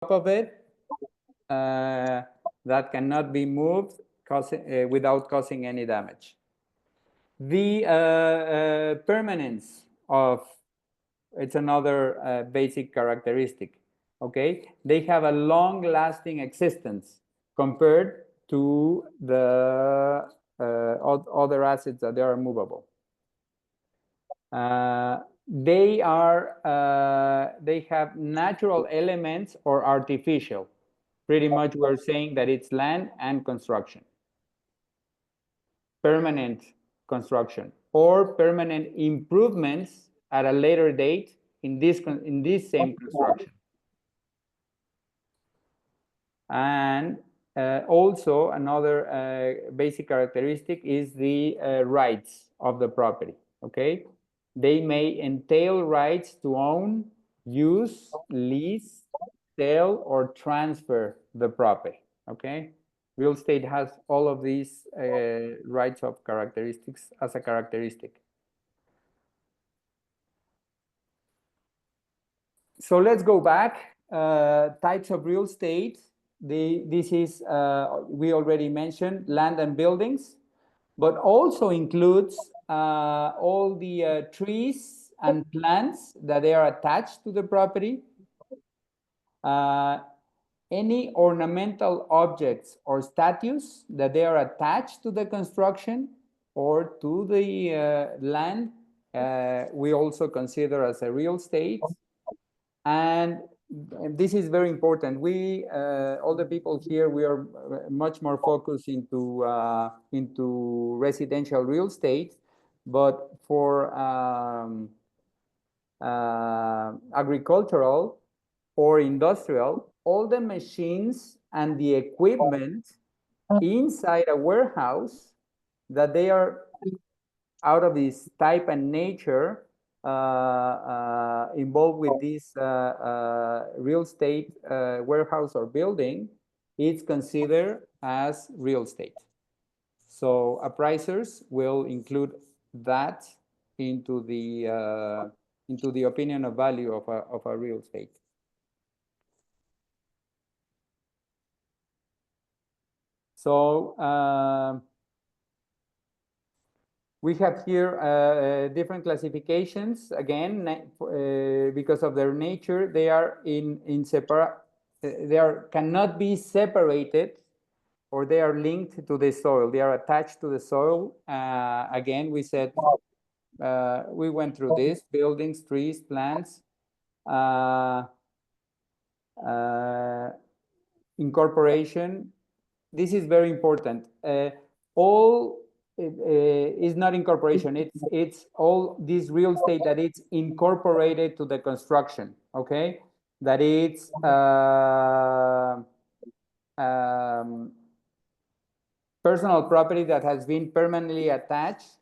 of it that cannot be moved without causing any damage. The permanence of, it's another basic characteristic, okay? They have a long-lasting existence compared to the other assets that they are movable. They have natural elements or artificial. Pretty much we're saying that it's land and construction. Permanent construction or permanent improvements at a later date in this same construction. And also another basic characteristic is the rights of the property, okay? They may entail rights to own, use, lease, sell, or transfer the property, okay? Real estate has all of these rights of characteristics as a characteristic. So let's go back. Types of real estate. This is, we already mentioned, land and buildings, but also includes all the trees and plants that they are attached to the property. Any ornamental objects or statues that they are attached to the construction or to the land, we also consider as a real estate. And this is very important. We, all the people here, we are much more focused into residential real estate, but for agricultural or industrial, all the machines and the equipment inside a warehouse that they are out of this type and nature involved with this real estate warehouse or building, it's considered as real estate. So appraisers will include that into the opinion of value of a real estate. So we have here different classifications. Again, because of their nature, they are in separate. They cannot be separated, or they are linked to the soil. They are attached to the soil. Again, we said we went through this: buildings, trees, plants, incorporation. This is very important. All is not incorporation. It's all this real estate that it's incorporated to the construction. Okay, that it's personal property that has been permanently attached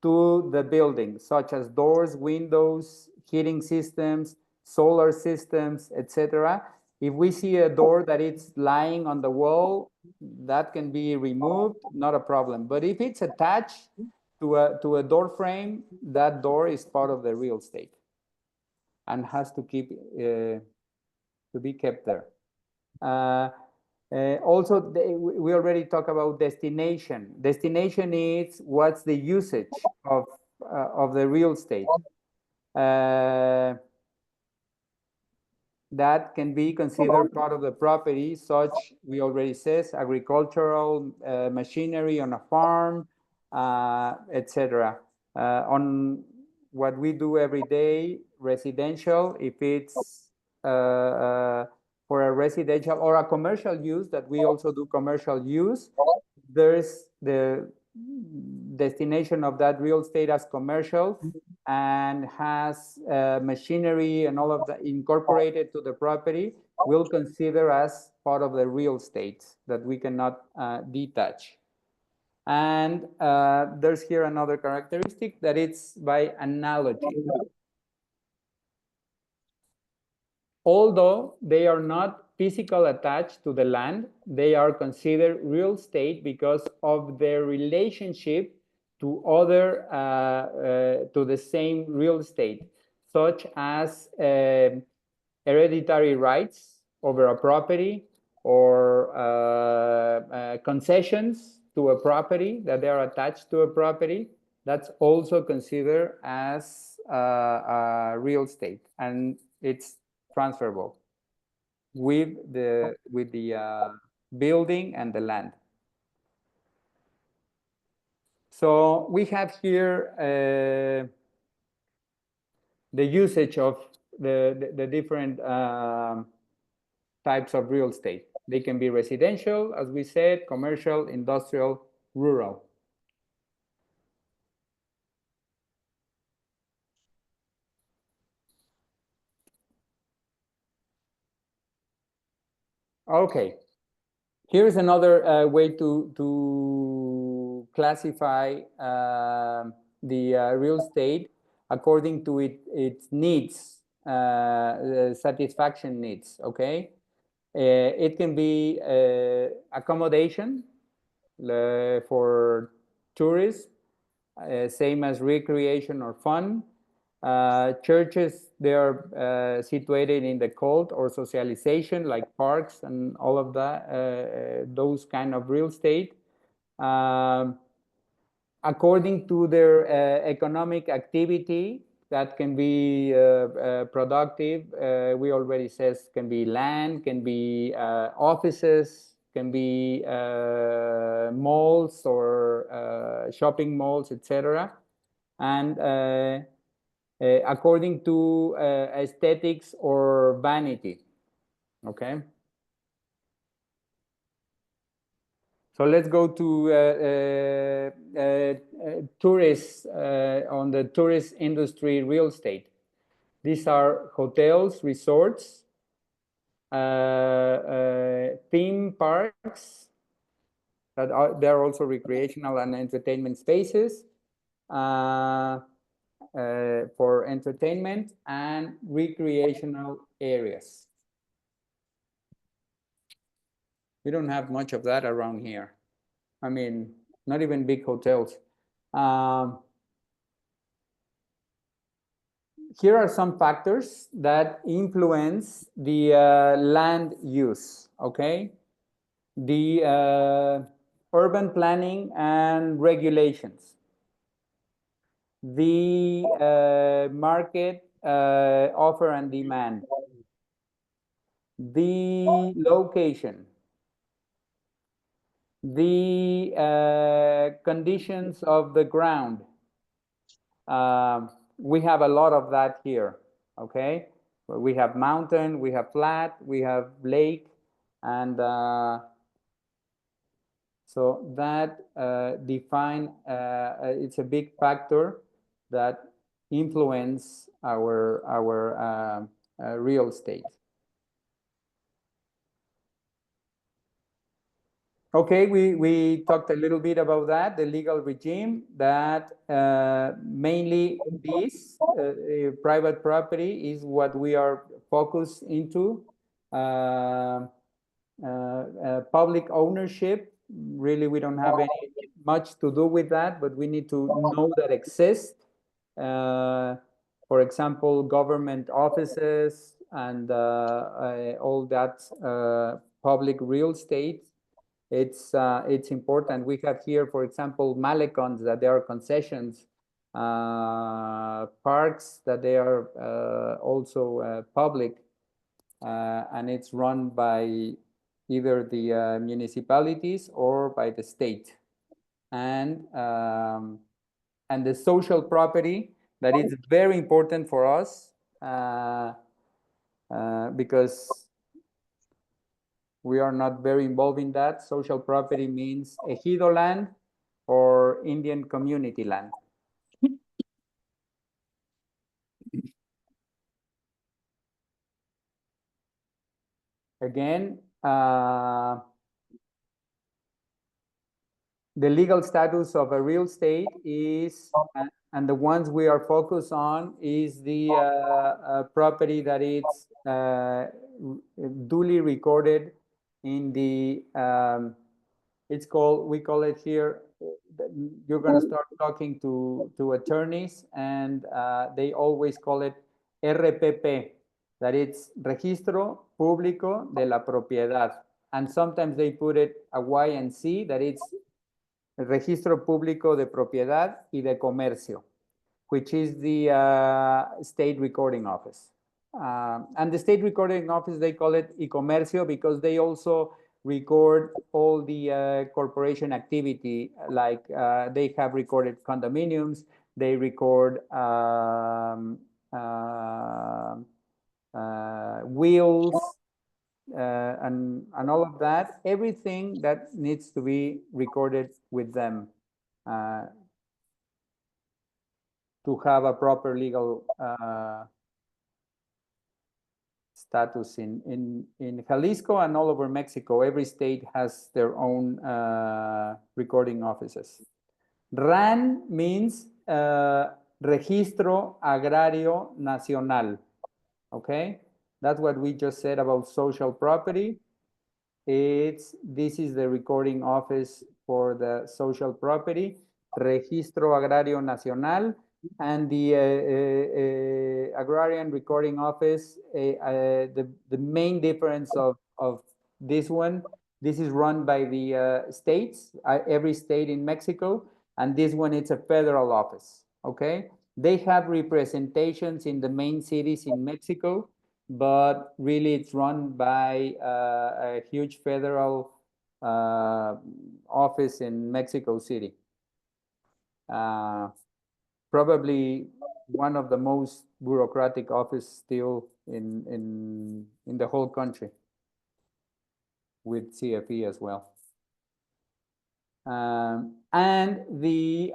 to the building, such as doors, windows, heating systems, solar systems, etc. If we see a door that it's lying on the wall, that can be removed, not a problem. But if it's attached to a door frame, that door is part of the real estate and has to be kept there. Also, we already talked about destination. Destination is what's the usage of the real estate. That can be considered part of the property, such, we already says, agricultural machinery on a farm, etc. On what we do every day, residential, if it's for a residential or a commercial use, that we also do commercial use, there's the destination of that real estate as commercial and has machinery and all of that incorporated to the property, we'll consider as part of the real estate that we cannot detach. And there's here another characteristic that it's by analogy. Although they are not physically attached to the land, they are considered real estate because of their relationship to other, to the same real estate, such as hereditary rights, over a property, or concessions to a property that they are attached to a property, that's also considered as real estate, and it's transferable with the building and the land. So we have here the usage of the different types of real estate. They can be residential, as we said, commercial, industrial, rural. Okay, here's another way to classify the real estate according to its needs, satisfaction needs. Okay, it can be accommodation for tourists, same as recreation or fun. Churches, they are situated in the cult or socialization, like parks and all of that, those kind of real estate. Um, According to their economic activity, that can be productive. We already says can be land, can be offices, can be malls or shopping malls, etc. And according to aesthetics or vanity. Okay. So let's go to tourists on the tourist industry real estate. These are hotels, resorts, theme parks that are they're also recreational and entertainment spaces for entertainment and recreational areas. We don't have much of that around here. I mean, not even big hotels. Here are some factors that influence the land use, okay? The urban planning and regulations, the market offer and demand, the location, the conditions of the ground. We have a lot of that here, okay? We have mountain, we have flat, we have lake, and so that it's a big factor that influence our real estate. Okay, we talked a little bit about that, the legal regime, that mainly this private property is what we are focused into. Public ownership, really we don't have any much to do with that, but we need to know that exists. For example, government offices and all that public real estate. It's important. We have here, for example, malecons that they are concessions, parks that they are also public, and it's run by either the municipalities or by the state. And the social property, that is very important for us because we are not very involved in that. Social property means ejido land or Indian community land. Again, the legal status of a real estate is, and the ones we are focused on, is the property that it's duly recorded in the, we call it here, you're going to start talking to attorneys, and they always call it RPP, that it's Registro Público de la Propiedad. And sometimes they put it a Y and C, that it's Registro Público de Propiedad y de Comercio, which is the state recording office. And the state recording office, they call it e-comercio because they also record all the corporation activity, like they have recorded condominiums, they record wheels, and all of that, everything that needs to be recorded with them to have a proper legal status in Jalisco and all over Mexico. Every state has their own recording offices. RAN means Registro Agrario Nacional. Okay, that's what we just said about social property. This is the recording office for the social property, Registro Agrario Nacional, and the agrarian recording office. The main difference of this one, this is run by the states, every state in Mexico, and this one it's a federal office. Okay, they have representations in the main cities in Mexico, but really it's run by a huge federal office in Mexico City. Probably one of the most bureaucratic office still in the whole country, with CFE as well. And the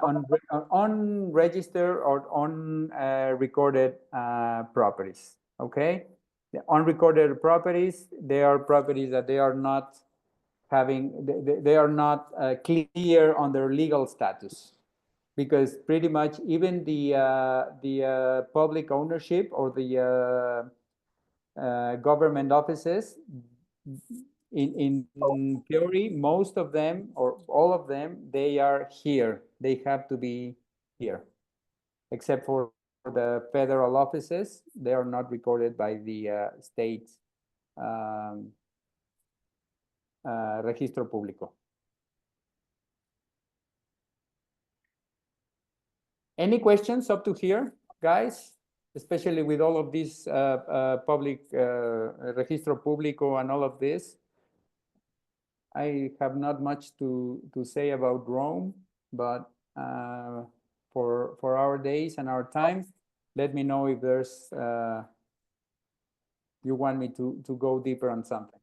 unregistered or unrecorded properties. Okay, the unrecorded properties, they are properties that they are not having, they are not clear on their legal status, because pretty much even the public ownership or the government offices, in theory, most of them or all of them, they are here. They have to be here, except for the federal offices. They are not recorded by the state registro público. Any questions up to here, guys? Especially with all of this public registro público and all of this. I have not much to say about Rome, but for our days and our time, let me know if there's you want me to go deeper on something.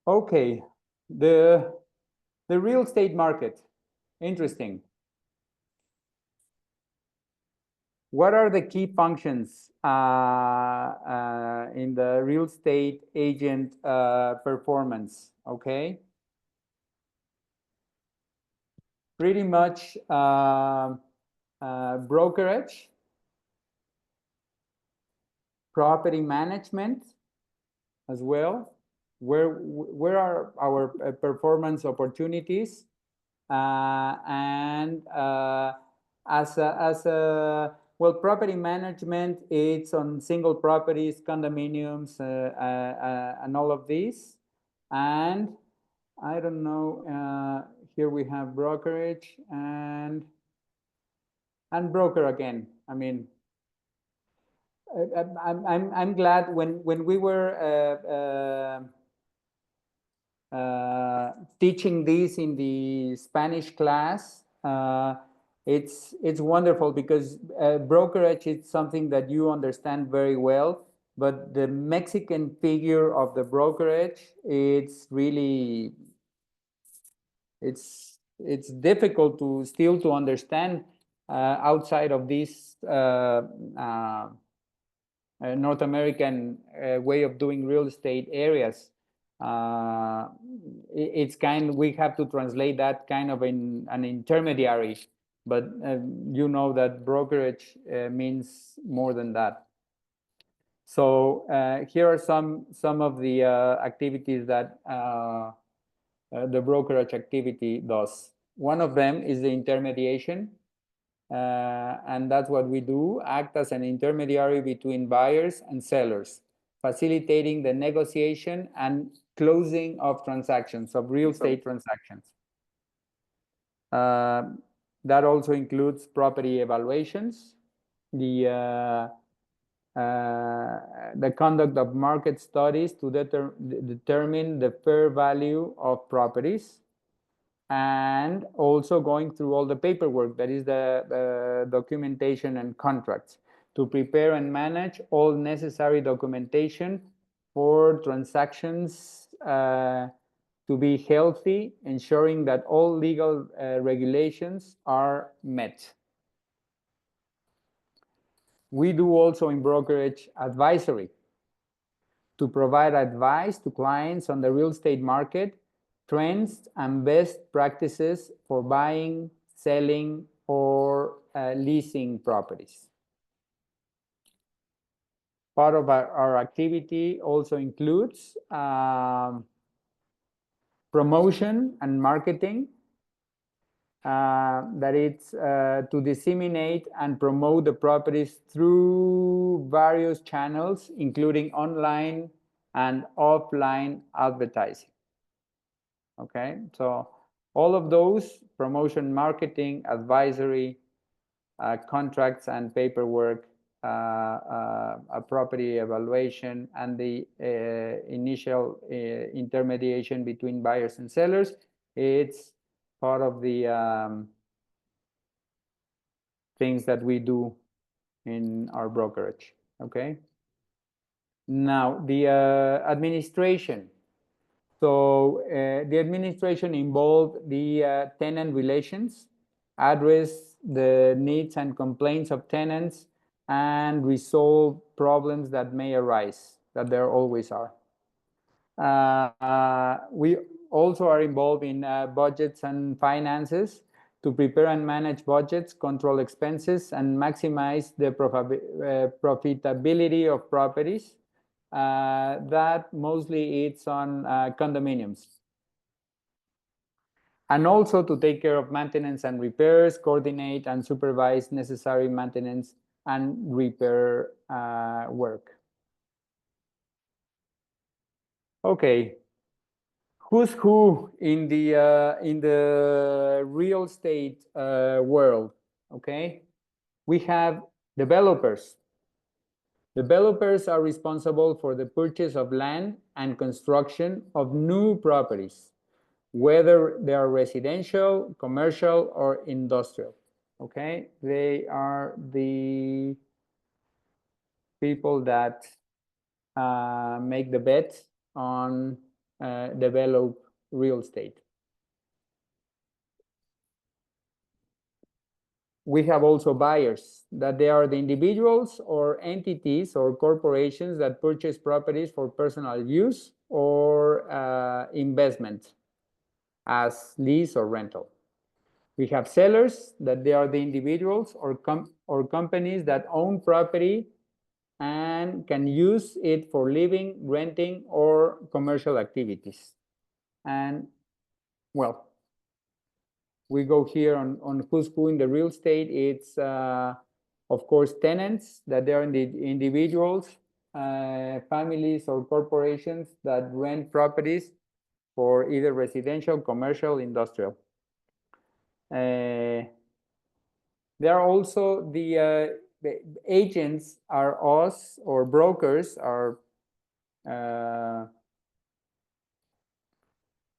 Okay, the real estate market, interesting. What are the key functions in the real estate agent performance? Okay, pretty much brokerage, property management as well. Where are our performance opportunities? And as a well, property management, it's on single properties, condominiums, and all of these. And I don't know, here we have brokerage and broker again. I mean, I'm glad when we were teaching this in the Spanish class. It's wonderful because brokerage is something that you understand very well, but the Mexican figure of the brokerage, it's really it's difficult to still to understand outside of this North American way of doing real estate areas. It's we have to translate that kind of in an intermediary, but you know that brokerage means more than that. So here are some of the activities that the brokerage activity does. One of them is the intermediation. And that's what we do, act as an intermediary between buyers and sellers, facilitating the negotiation and closing of transactions, of real estate transactions. That also includes property evaluations, the conduct of market studies to determine the fair value of properties, and also going through all the paperwork, that is the documentation and contracts, to prepare and manage all necessary documentation for transactions to be healthy, ensuring that all legal regulations are met. We do also in brokerage advisory to provide advice to clients on the real estate market, trends and best practices for buying, selling, or leasing properties. Part of our activity also includes promotion and marketing, that it's to disseminate and promote the properties through various channels, including online and offline advertising. Okay, so all of those, promotion, marketing, advisory, contracts and paperwork, a property evaluation, and the initial intermediation between buyers and sellers, it's part of the things that we do in our brokerage. Okay, now the administration. So the administration involved the tenant relations, address the needs and complaints of tenants, and resolve problems that may arise, that there always are. We also are involved in budgets and finances to prepare and manage budgets, control expenses, and maximize the profitability of properties. That mostly it's on condominiums. And also to take care of maintenance and repairs, coordinate and supervise necessary maintenance and repair work. Okay, who's who in the real estate world? Okay, we have developers. Developers are responsible for the purchase of land and construction of new properties, whether they are residential, commercial, or industrial. Okay, they are the people that make the bet on develop real estate. We have also buyers, that they are the individuals or entities or corporations that purchase properties for personal use or investment as lease or rental. We have sellers, that they are the individuals or companies that own property and can use it for living, renting, or commercial activities. And well, we go here on who's who in the real estate. It's of course tenants, that they are the individuals, families or corporations that rent properties for either residential, commercial, industrial. There are also the agents are us, or brokers are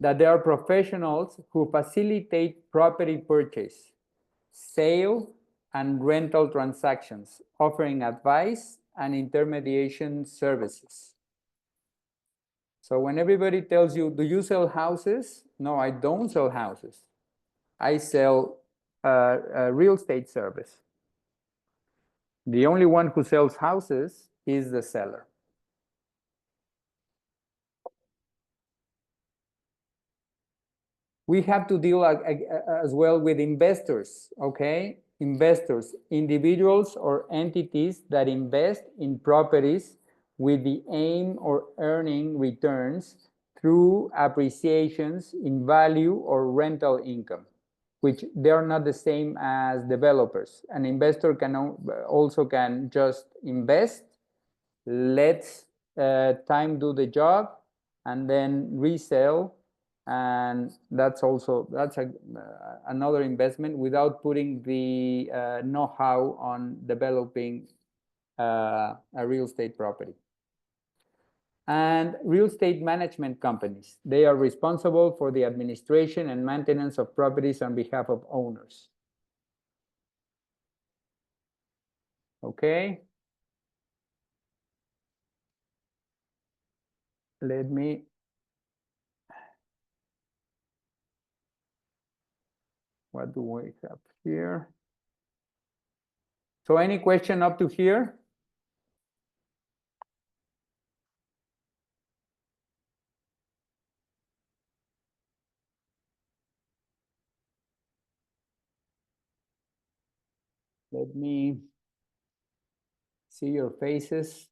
that they are professionals who facilitate property purchase, sale, and rental transactions, offering advice and intermediation services. So when everybody tells you, do you sell houses? No, I don't sell houses. I sell a real estate service. The only one who sells houses is the seller. We have to deal as well with investors, okay? Investors, individuals or entities that invest in properties with the aim of earning returns through appreciations in value or rental income. which they are not the same as developers. An investor can also can just invest, let time do the job, and then resell, and that's another investment without putting the know-how on developing a real estate property. And real estate management companies, they are responsible for the administration and maintenance of properties on behalf of owners. Okay. Let me what do we have here? So any question up to here? Let me see your faces.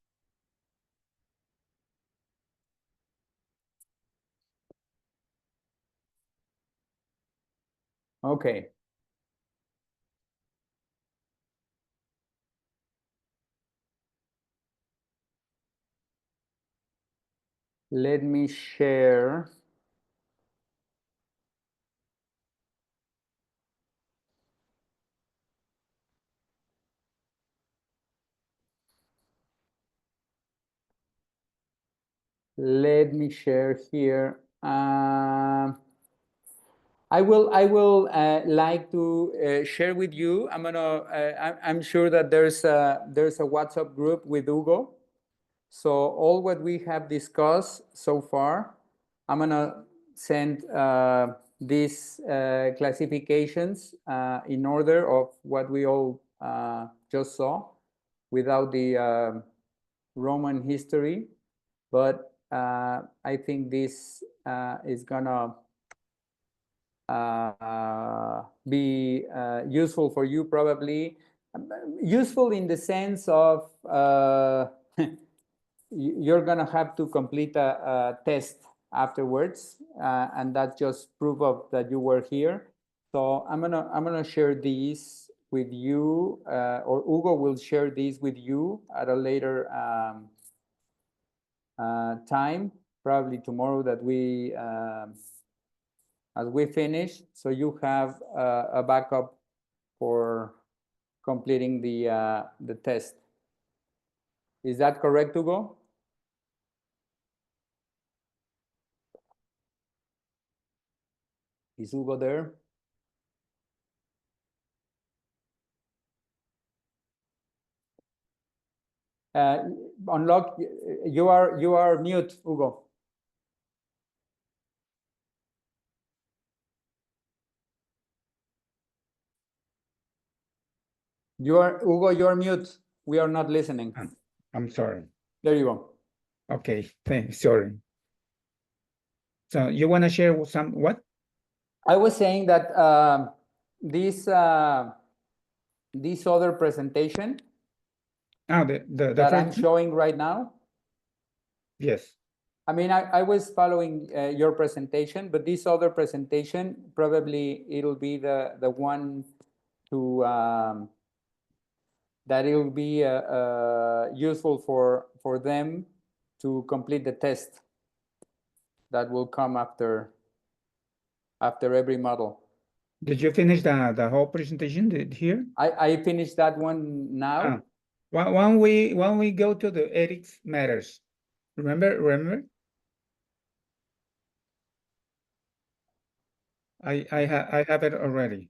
Okay. Let me share. Let me share here. I will like to share with you. I'm sure that there's a WhatsApp group with Hugo. So all what we have discussed so far, I'm gonna send these classifications in order of what we all just saw, without the Roman history. But I think this is gonna be useful for you, probably. Useful in the sense of you're gonna have to complete a test afterwards, and that's just proof of that you were here. So I'm gonna share these with you, or Hugo will share these with you at a later time, probably tomorrow, that we as we finish, so you have a backup for completing the test. Is that correct, Hugo? Is Hugo there? Unlock. You are mute, Hugo. Hugo. You're mute. We are not listening. I'm sorry. There you go. Okay, thanks. Sorry. So you want to share some what? I was saying that this other presentation the that first I'm showing right now. Yes. I mean, I was following your presentation, but this other presentation, probably it'll be the one to that it will be useful for them to complete the test that will come after every model. Did you finish the whole presentation here? I finished that one now. When we go to the ethics matters, remember? I have it already.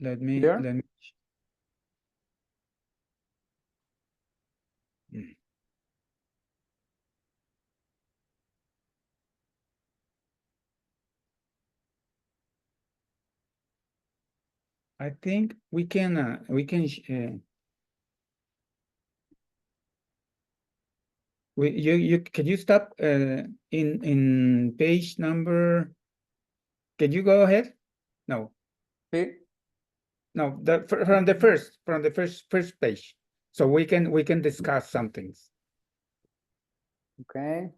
Let me. I think we can can you stop in page number? Can you go ahead? No. No, from the first page, so we can discuss some things. Okay.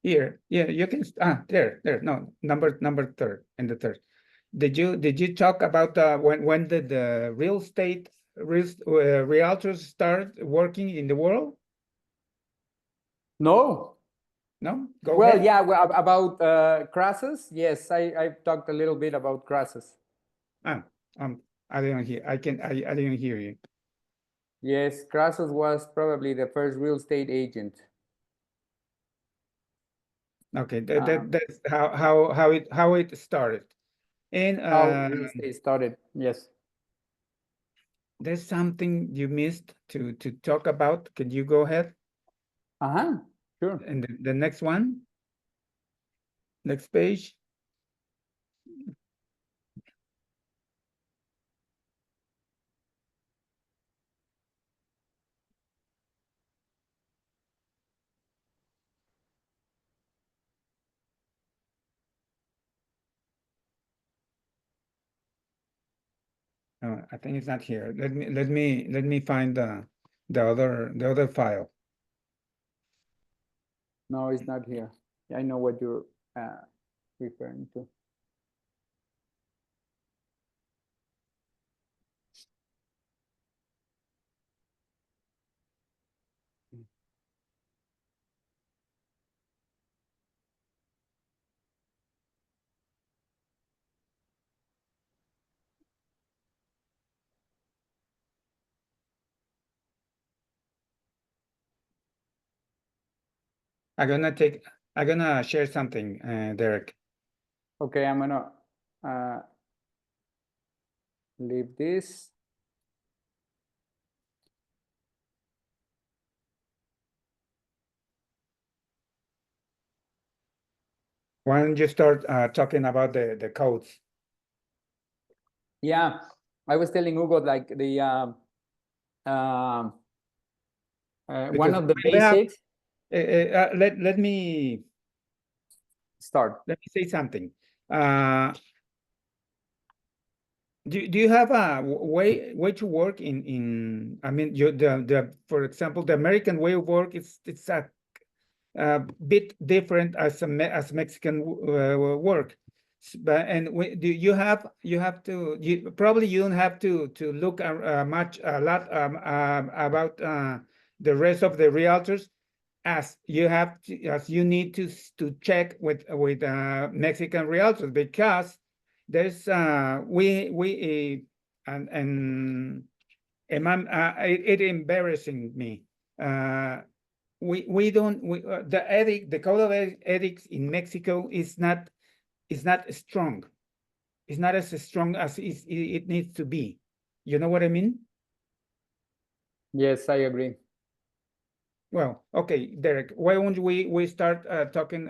Here, yeah, you can, there, no, number third, and the third. Did you talk about when did the real estate realtors start working in the world? No. No, go Well, ahead. yeah, about crassus. Yes, I've talked a little bit about crassus. Ah, I didn't hear. I didn't hear you. Yes, Crassus was probably the first real estate agent. Okay, Um, that's how it started. And how real estate started. Yes. there's something you missed to talk about. Can you go ahead? Uh-huh. Sure. And the next one, next page. I think it's not here. Let me find the other file. No, it's not here. I know what you're referring to. I'm gonna share something, Derek. Okay, I'm gonna uh, leave this. Why don't you start talking about the codes? Yeah, I was telling Hugo like the um, one Because of the we have basics. Start. let me say something. Uh, do you have a way to work in I mean the for example the American way of work is it's a bit different as as Mexican work. But and do you have to you probably you don't have to look much a lot about the rest of the realtors as you have to, as you need to check with Mexican realtors because there's and it embarrassing me. We don't the code of ethics in Mexico is not strong. It's not as strong as it needs to be. You know what I mean? Yes, I agree. Well, okay, Derek. Why don't we start talking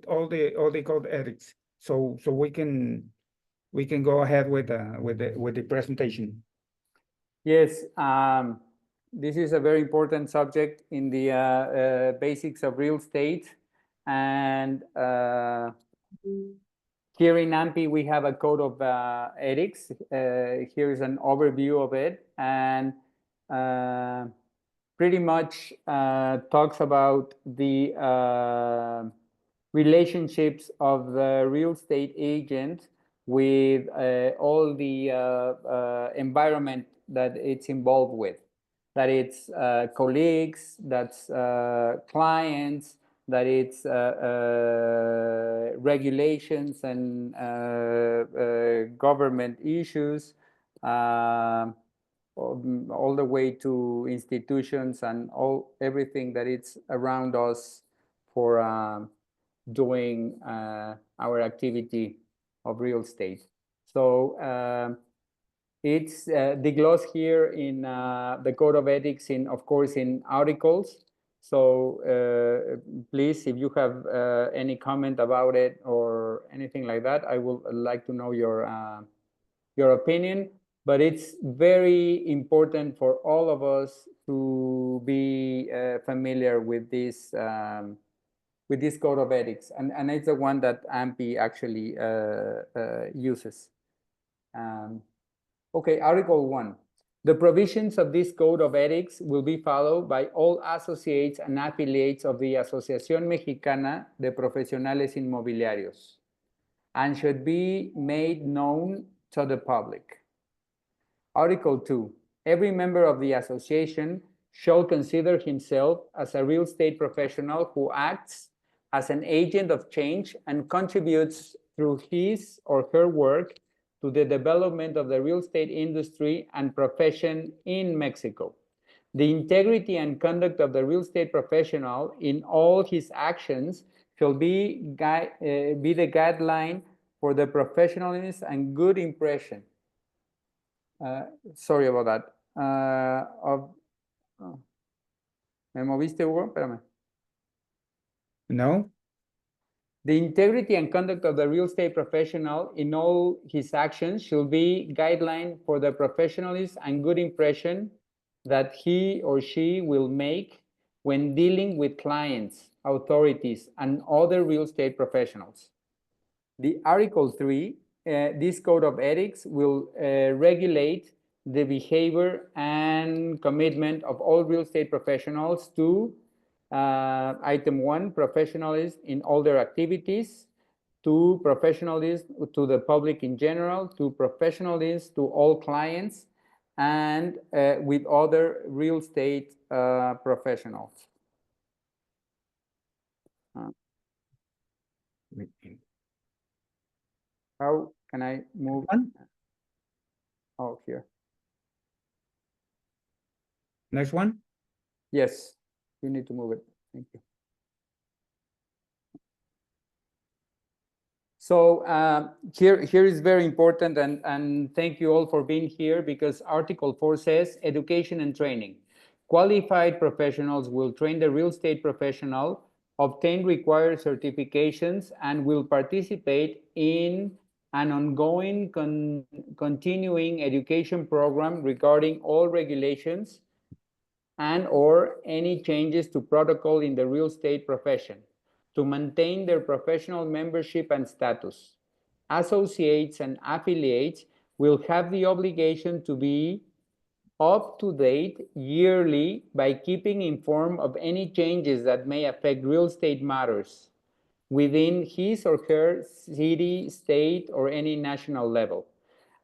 all the code ethics so we can go ahead with the presentation. Yes, this is a very important subject in the basics of real estate. And here in AMPI, we have a code of ethics. Here's an overview of it. And pretty much talks about the relationships of the real estate agent with all the environment that it's involved with, that it's colleagues, that's clients, that it's regulations and government issues, all the way to institutions and everything that it's around us for doing our activity of real estate. So it's the gloss here in the code of ethics, in of course in articles. So please, if you have any comment about it or anything like that, I would like to know your opinion. But it's very important for all of us to be familiar with this code of ethics, and it's the one that AMPI actually uses. Okay, Article 1. The provisions of this code of ethics will be followed by all associates and affiliates of the Asociación Mexicana de Profesionales Inmobiliarios and should be made known to the public. Article 2. Every member of the association shall consider himself as a real estate professional who acts as an agent of change and contributes through his or her work to the development of the real estate industry and profession in Mexico. The integrity and conduct of the real estate professional in all his actions shall be the guideline for the professionalism and good impression. Sorry about that. ¿Me moviste, Hugo? Espérame. No? The integrity and conduct of the real estate professional in all his actions should be guideline for the professionalism and good impression that he or she will make when dealing with clients, authorities, and other real estate professionals. The Article 3, this code of ethics will regulate the behavior and commitment of all real estate professionals to item 1, professionalism in all their activities, 2, professionalism to the public in general, 2, professionalism to all clients, and with other real estate professionals. How can I move? Oh, here. Next one? Yes, you need to move it. Thank you. So here is very important, and thank you all for being here, because Article 4 says education and training. Qualified professionals will train the real estate professional, obtain required certifications, and will participate in an ongoing continuing education program regarding all regulations and or any changes to protocol in the real estate profession to maintain their professional membership and status. Associates and affiliates will have the obligation to be up to date yearly by keeping informed of any changes that may affect real estate matters within his or her city, state, or any national level.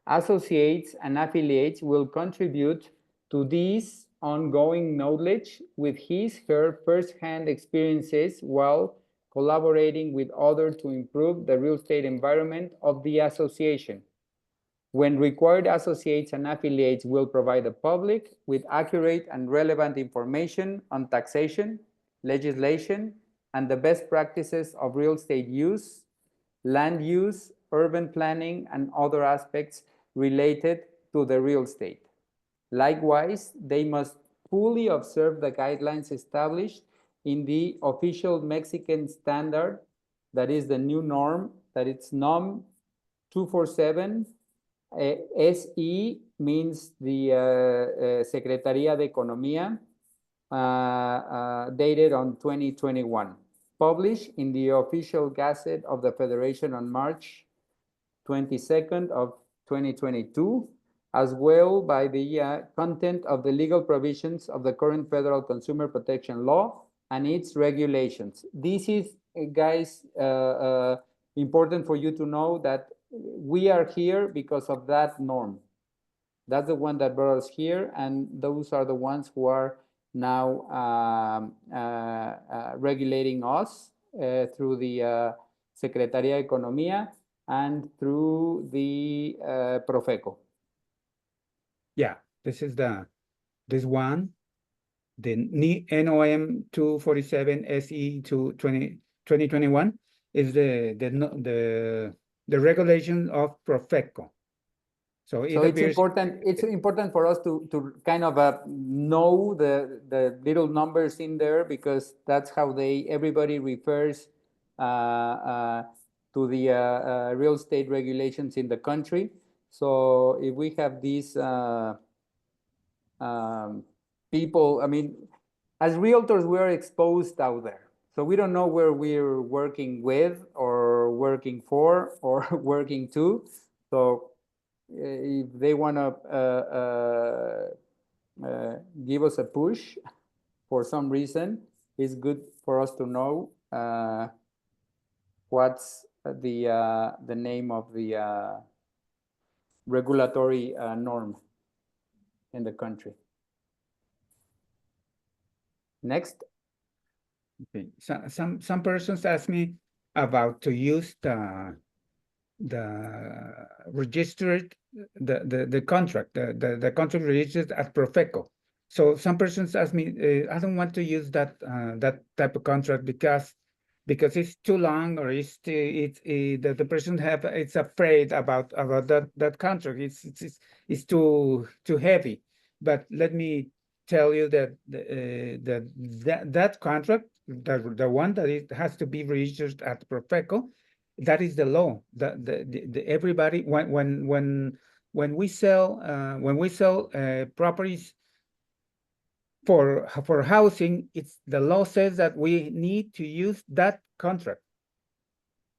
Associates and affiliates will contribute to this ongoing knowledge with his or her first-hand experiences while collaborating with others to improve the real estate environment of the association. When required, associates and affiliates will provide the public with accurate and relevant information on taxation, legislation, and the best practices of real estate use, land use, urban planning, and other aspects related to the real estate. Likewise, they must fully observe the guidelines established in the official Mexican standard, that is the new norm, that it's NOM 247. SE means the Secretaría de Economía, dated on 2021, published in the official Gazette of the Federation on March 22nd of 2022, as well by the content of the legal provisions of the current federal consumer protection law and its regulations. This is, guys, important for you to know that we are here because of that norm. That's the one that brought us here, and those are the ones who are now regulating us through the Secretaría de Economía and through the Profeco. Yeah, this is this one, the NOM 247 SE to 2021 is the regulation of Profeco. So it's important for us to kind of know the little numbers in there, because that's how everybody refers to the real estate regulations in the country. So if we have these people, I mean, as realtors, we're exposed out there. So we don't know where we're working with or working for or working to. So if they want to give us a push for some reason, it's good for us to know what's the name of the regulatory norm in the country. Next. Okay. So, some persons ask me about to use the registered the contract the contract registered at Profeco. So some persons ask me, I don't want to use that that type of contract because it's too long, or the person it's afraid about that contract. It's too heavy. But let me tell you that that contract, the one that it has to be registered at Profeco, that is the law. The everybody when we sell properties for housing, it's the law says that we need to use that contract.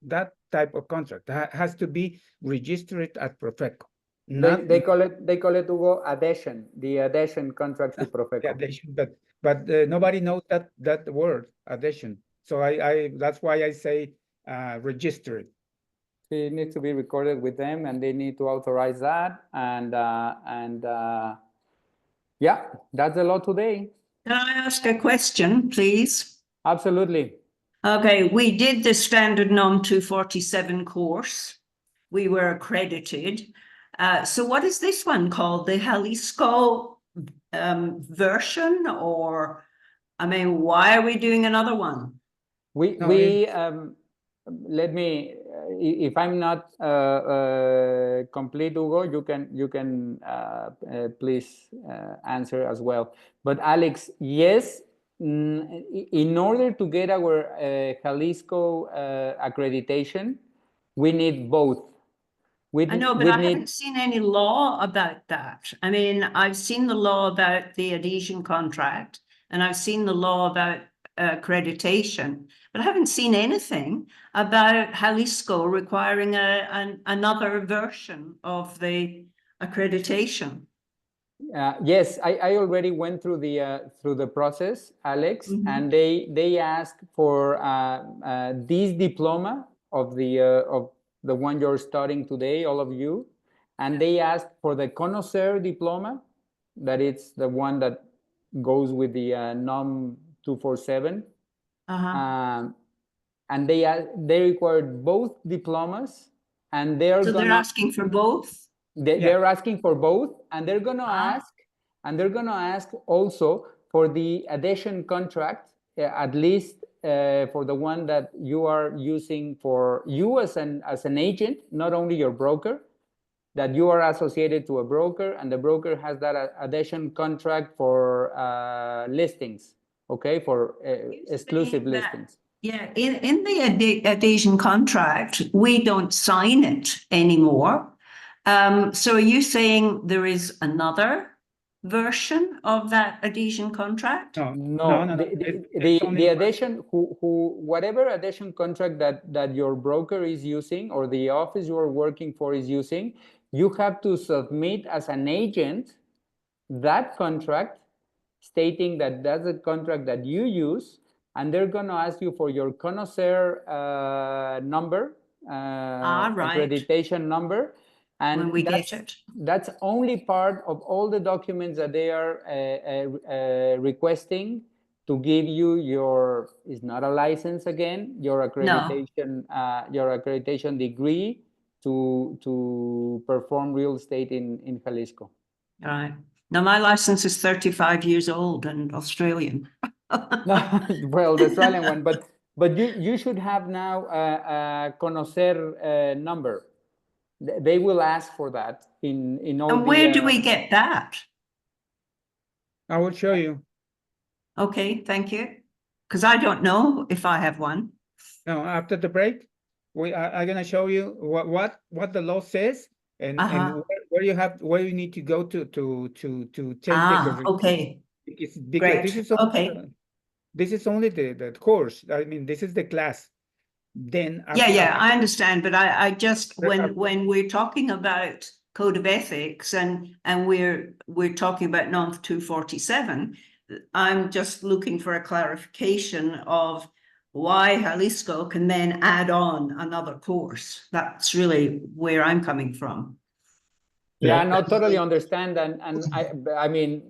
That type of contract has to be registered at Profeco. They call it Hugo adhesion, the adhesion contract to Profeco. Adhesion, but nobody knows that word adhesion. So I that's why I say register it. It needs to be recorded with them, and they need to authorize that. And yeah, that's the law today. Can I ask a question, please? Absolutely. Okay, we did the standard NOM 247 course. We were accredited. So what is this one called? The Jalisco version? Or, I mean, why are we doing another one? Let me, if I'm not complete, Hugo, you can please answer as well. But Alex, yes, in order to get our Jalisco accreditation, we need both. I know, but I haven't seen any law about that. I mean, I've seen the law about the adhesion contract, and I've seen the law about accreditation, but I haven't seen anything about Jalisco requiring another version of the accreditation. Yes, I already went through the process, Alex, and they asked for this diploma of the one you're studying today, all of you, and they asked for the connoisseur diploma, that it's the one that goes with the NOM 247, and they required both diplomas, and they're asking for both. They're asking for both, and they're gonna ask also for the adhesion contract, at least for the one that you are using for you as an agent, not only your broker, that you are associated to a broker, and the broker has that adhesion contract for listings, okay, for exclusive listings. Yeah, in the adhesion contract, we don't sign it anymore. So are you saying there is another version of that adhesion contract? No. The adhesion, whatever adhesion contract that your broker is using, or the office you are working for is using, you have to submit as an agent that contract, stating that that's the contract that you use, and they're going to ask you for your connoisseur number, accreditation number. And when we get it, that's only part of all the documents that they are requesting to give you your, it's not a license again, your accreditation, your accreditation degree to perform real estate in Jalisco. All right. Now my license is 35 years old and Australian. Well, the Australian one, but you should have now a connoisseur number. They will ask for that in all. And where do we get that? I will show you. Okay, thank you. Because I don't know if I have one. No, after the break, I'm gonna show you what the law says, and where you need to go to take the. Okay. Because this is only the course. I mean, this is the class. Then I understand, but I just when we're talking about code of ethics, and we're talking about NOM 247. I'm just looking for a clarification of why Jalisco can then add on another course. That's really where I'm coming from. Yeah, no, totally understand, and I mean,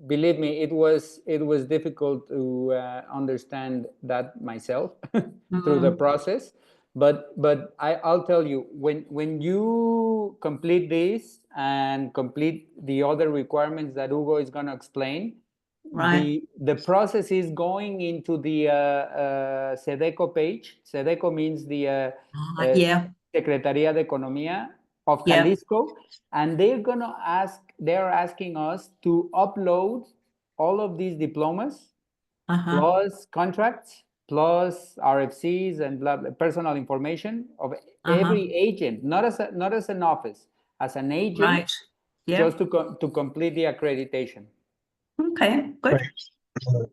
believe me, it was difficult to understand that myself through the process. But I'll tell you, when you complete this and complete the other requirements that Hugo is going to explain, Right. the process is going into the SEDECO page. SEDECO means the Yeah. Secretaría de Economía of Yeah. Jalisco, and they're asking us to upload all of these diplomas plus contracts plus RFCs and personal information of every agent, not as an office, as an agent, Right. Yeah. just to complete the accreditation. Okay, good. Right.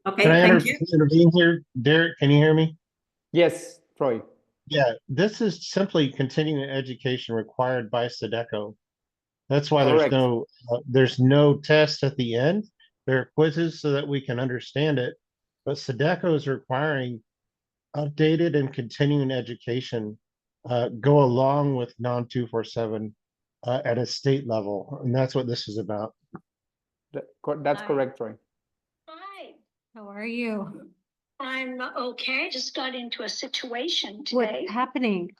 Okay, Can I thank you. intervene here? Derek, can you hear me? Yes, Troy. Yeah, this is simply continuing education required by SEDECO. That's why Correct. there's no test at the end. There are quizzes so that we can understand it. But SEDECO is requiring updated and continuing education go along with NOM 247 at a state level. And that's what this is about. That's Hi. correct, Troy. Hi, How are you? I'm okay. Just got into a situation What's today. happening?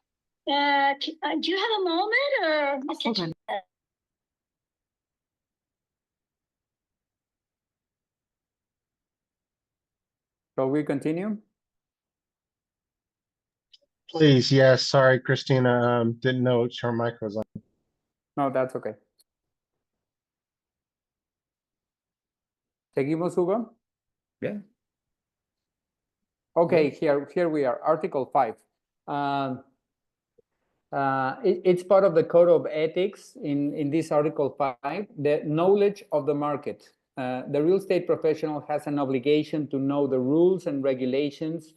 Do you have a moment or? Hold on. Shall we continue? Please, yes. Sorry, Christina. Didn't know her mic was on. No, that's okay. Seguimos, Hugo? Yeah. Okay, here we are, Article 5. It's part of the Code of Ethics in this Article 5, the knowledge of the market. The real estate professional has an obligation to know the rules and regulations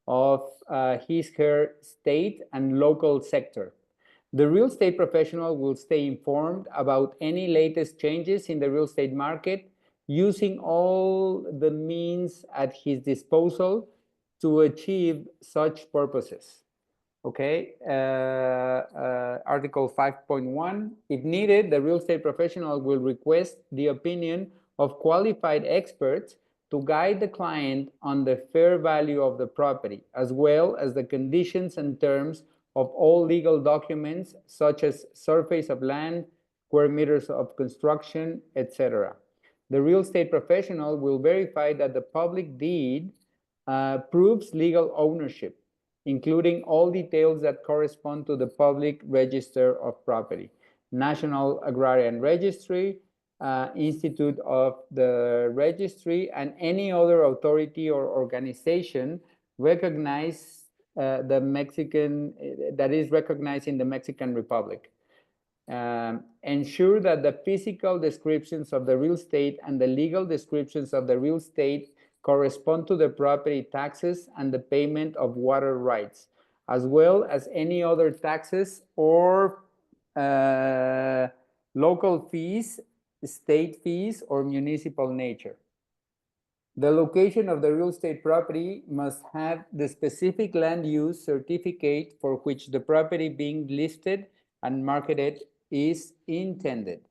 of her state and local sector. The real estate professional will stay informed about any latest changes in the real estate market, using all the means at his disposal to achieve such purposes. Okay, Article 5.1, if needed, the real estate professional will request the opinion of qualified experts to guide the client on the fair value of the property, as well as the conditions and terms of all legal documents, such as surface of land, square meters of construction, etc. The real estate professional will verify that the public deed proves legal ownership, including all details that correspond to the public register of property, National Agrarian Registry, Institute of the Registry, and any other authority or organization recognized that is recognized in the Mexican Republic. Ensure that the physical descriptions of the real estate and the legal descriptions of the real estate correspond to the property taxes and the payment of water rights, as well as any other taxes or local fees, state fees, or municipal nature. The location of the real estate property must have the specific land use certificate for which the property being listed and marketed is intended.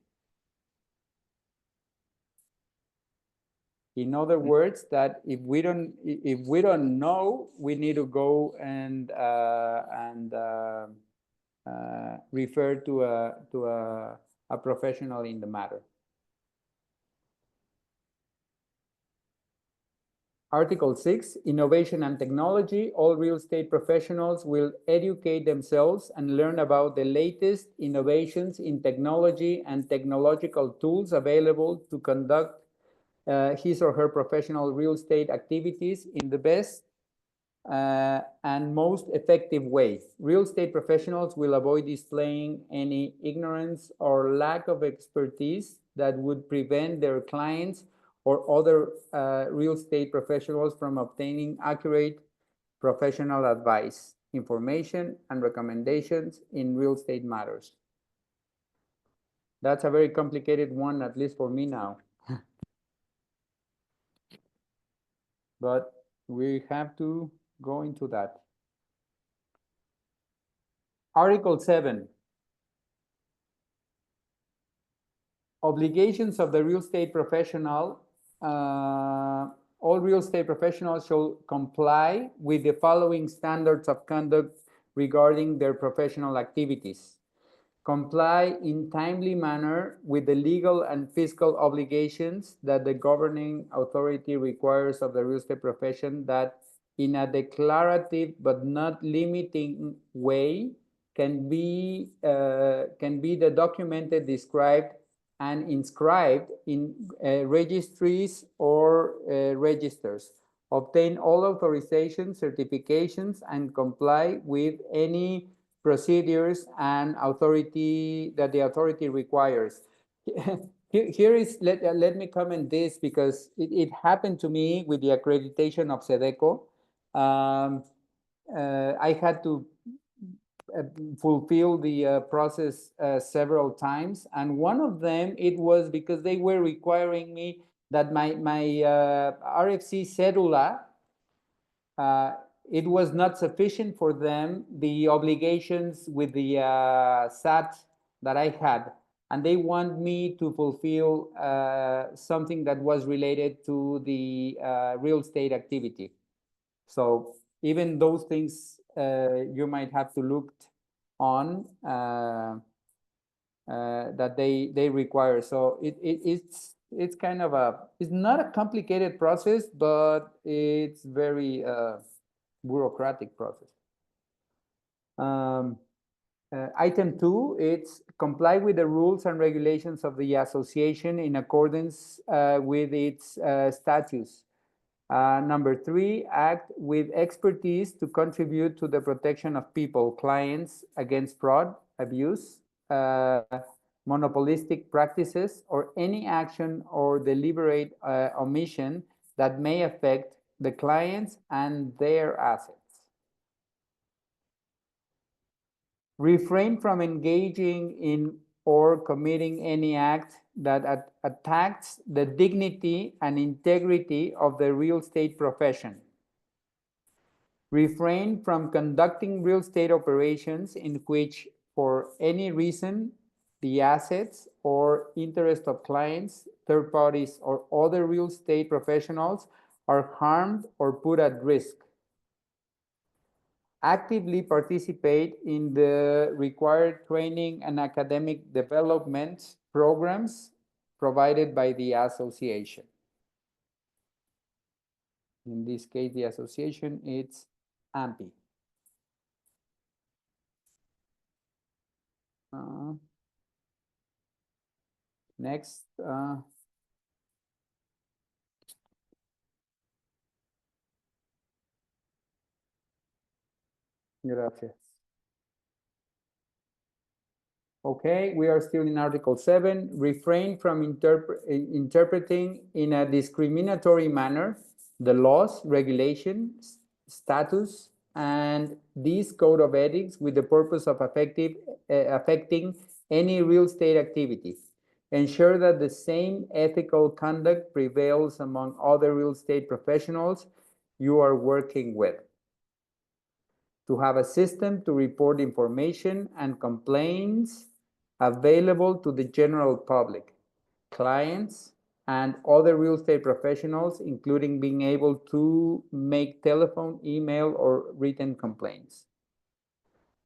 In other words, that if we don't know, we need to go and refer to a professional in the matter. Article 6, Innovation and Technology. All real estate professionals will educate themselves and learn about the latest innovations in technology and technological tools available to conduct his or her professional real estate activities in the best and most effective way. Real estate professionals will avoid displaying any ignorance or lack of expertise that would prevent their clients or other real estate professionals from obtaining accurate professional advice, information, and recommendations in real estate matters. That's a very complicated one, at least for me now. But we have to go into that. Article 7. Obligations of the real estate professional. All real estate professionals shall comply with the following standards of conduct regarding their professional activities. Comply in timely manner with the legal and fiscal obligations that the governing authority requires of the real estate profession, that in a declarative but not limiting way can be the documented, described, and inscribed in registries or registers. Obtain all authorizations, certifications, and comply with any procedures and authority that the authority requires. Here is, let me comment this, because it happened to me with the accreditation of SEDECO. I had to fulfill the process several times, and one of them, it was because they were requiring me that my RFC cedula, it was not sufficient for them, the obligations with the SAT that I had, and they want me to fulfill something that was related to the real estate activity. So even those things you might have to look on that they require. So it's kind of it's not a complicated process, but it's very bureaucratic process. Item 2, it's comply with the rules and regulations of the association in accordance with its statutes. Number 3, act with expertise to contribute to the protection of people, clients against fraud, abuse, monopolistic practices, or any action or deliberate omission that may affect the clients and their assets. Refrain from engaging in or committing any act that attacks the dignity and integrity of the real estate profession. Refrain from conducting real estate operations in which, for any reason, the assets or interest of clients, third parties, or other real estate professionals are harmed or put at risk. Actively participate in the required training and academic development programs provided by the association. In this case, the association, it's AMPI. Next. Gracias. Okay, we are still in Article 7. Refrain from interpreting in a discriminatory manner the laws, regulations, status, and this code of ethics with the purpose of affecting any real estate activity. Ensure that the same ethical conduct prevails among other real estate professionals you are working with. To have a system to report information and complaints available to the general public, clients, and other real estate professionals, including being able to make telephone, email, or written complaints.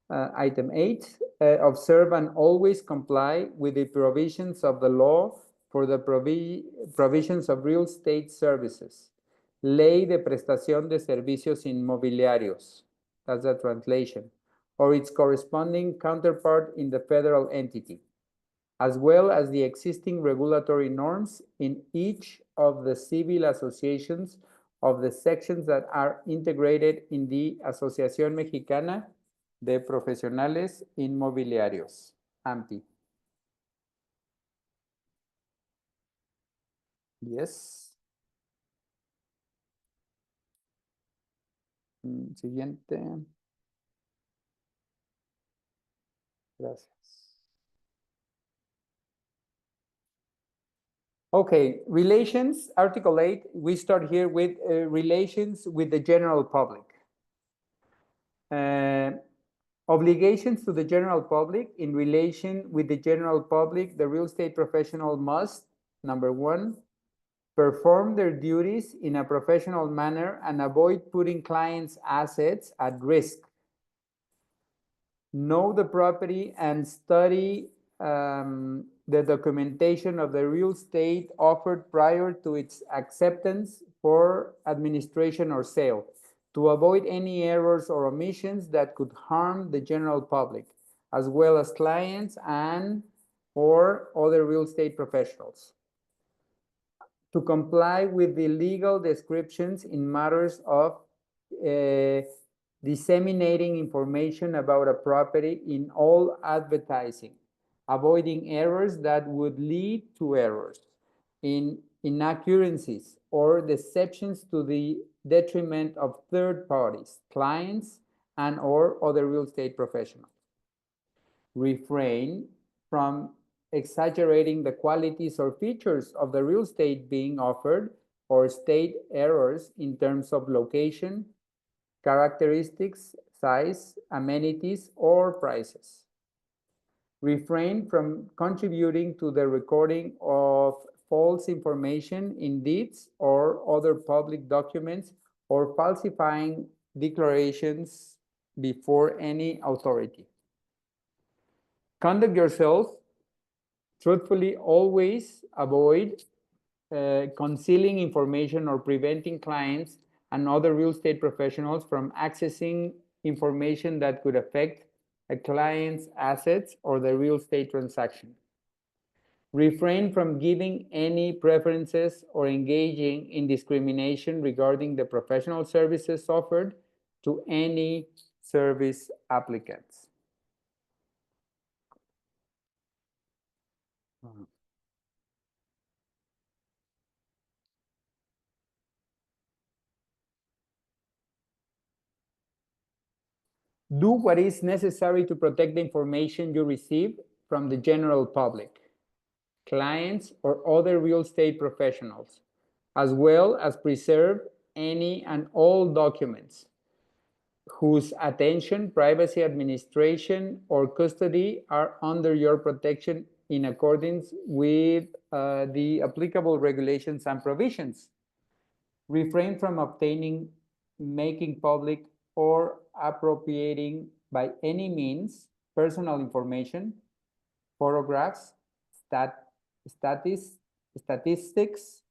Item 8, observe and always comply with the provisions of the law for the provisions of real estate services. Ley de Prestación de Servicios Inmobiliarios. That's the translation, or its corresponding counterpart in the federal entity, as well as the existing regulatory norms in each of the civil associations of the sections that are integrated in the Asociación Mexicana de Profesionales Inmobiliarios, AMPI. Yes. Siguiente. Gracias. Okay, relations, Article 8, we start here with relations with the general public. Obligations to the general public. In relation with the general public, the real estate professional must, number one, perform their duties in a professional manner and avoid putting clients' assets at risk. Know the property and study the documentation of the real estate offered prior to its acceptance for administration or sale, to avoid any errors or omissions that could harm the general public, as well as clients and or other real estate professionals. To comply with the legal descriptions in matters of disseminating information about a property in all advertising, avoiding errors that would lead to errors, in inaccuracies or deceptions to the detriment of third parties, clients, and or other real estate professionals. Refrain from exaggerating the qualities or features of the real estate being offered or state errors in terms of location, characteristics, size, amenities, or prices. Refrain from contributing to the recording of false information in deeds or other public documents or falsifying declarations before any authority. Conduct yourself truthfully. Always avoid concealing information or preventing clients and other real estate professionals from accessing information that could affect a client's assets or the real estate transaction. Refrain from giving any preferences or engaging in discrimination regarding the professional services offered to any service applicants. Do what is necessary to protect the information you receive from the general public, clients, or other real estate professionals, as well as preserve any and all documents whose attention, privacy, administration, or custody are under your protection in accordance with the applicable regulations and provisions. Refrain from obtaining, making public, or appropriating by any means personal information, photographs, statistics,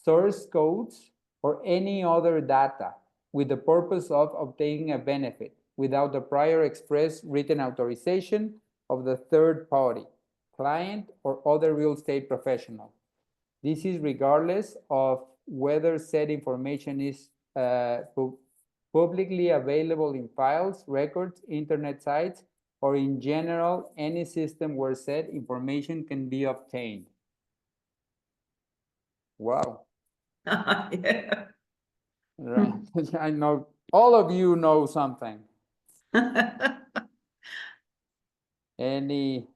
source codes, or any other data with the purpose of obtaining a benefit without the prior express written authorization of the third party, client, or other real estate professional. This is regardless of whether said information is publicly available in files, records, internet sites, or in general, any system where said information can be obtained. Wow. Yeah. I know all of you know something. Any?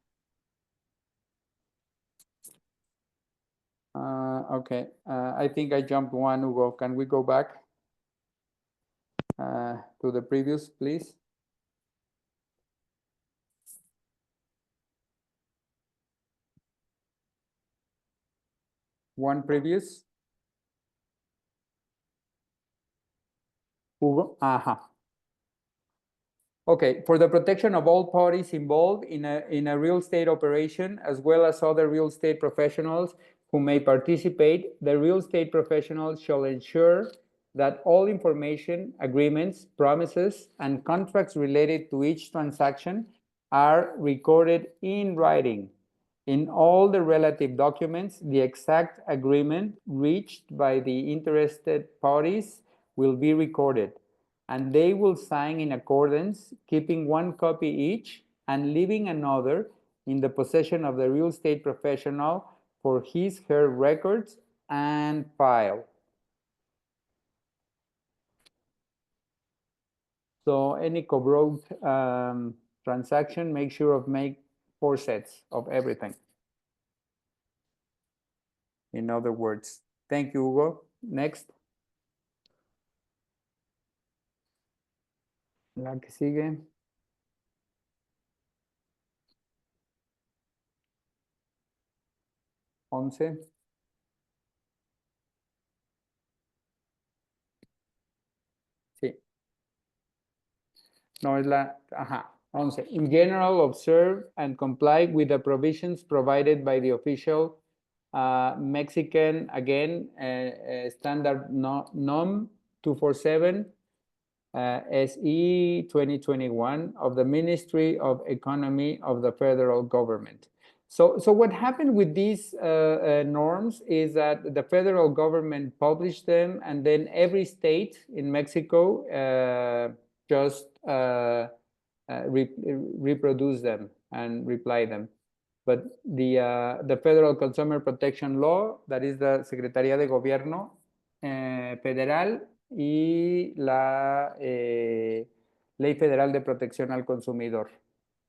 Okay, I think I jumped one, Hugo. Can we go back to the previous, please? One previous. Hugo? Okay, for the protection of all parties involved in a real estate operation, as well as other real estate professionals who may participate, the real estate professionals shall ensure that all information, agreements, promises, and contracts related to each transaction are recorded in writing. In all the relative documents, the exact agreement reached by the interested parties will be recorded, and they will sign in accordance, keeping one copy each and leaving another in the possession of the real estate professional for his/her records and file. So any co-broke transaction, make sure of make 4 sets of everything. in other words. Thank you, Hugo. Next. La que sigue. Once. Sí. No, es la, ajá, 11. In general, observe and comply with the provisions provided by the official Mexican, again, standard NOM 247 SE 2021 of the Ministry of Economy of the federal government. So what happened with these norms is that the federal government published them, and then every state in Mexico just reproduce them and reply them. But the Federal Consumer Protection Law, that is the Secretaría de Gobierno Federal, y la Ley Federal de Protección al Consumidor,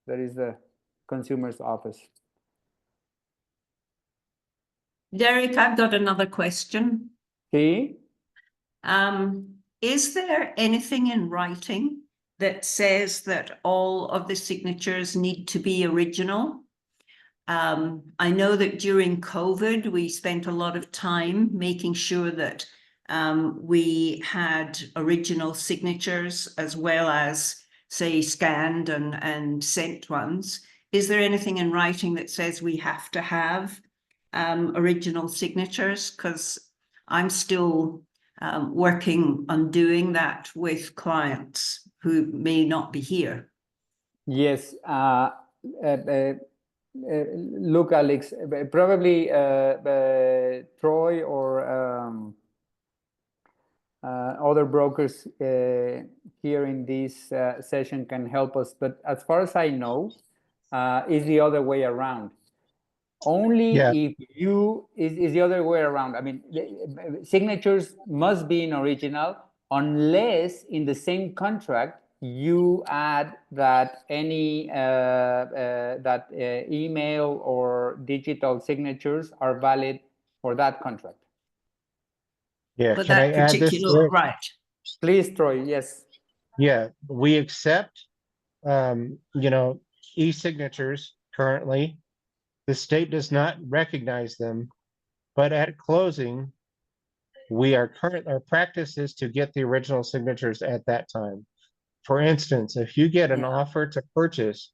that is the Consumer's Office. Derek, I've got another question. Sí. Is there anything in writing that says that all of the signatures need to be original? I know that during COVID, we spent a lot of time making sure that we had original signatures as well as, say, scanned and sent ones. Is there anything in writing that says we have to have original signatures? Because I'm still working on doing that with clients who may not be here. Yes. Look, Alex, probably Troy or other brokers here in this session can help us. But as far as I know, is the other way around. Only if you is the other way around. I mean, signatures must be in original unless in the same contract you add that any that email or digital signatures are valid for that contract. Yeah, For can I that add this? particular, right. Please, Troy. Yes. Yeah, we accept, e-signatures currently. The state does not recognize them, but at closing, our practice is to get the original signatures at that time. For instance, if you get an offer to purchase,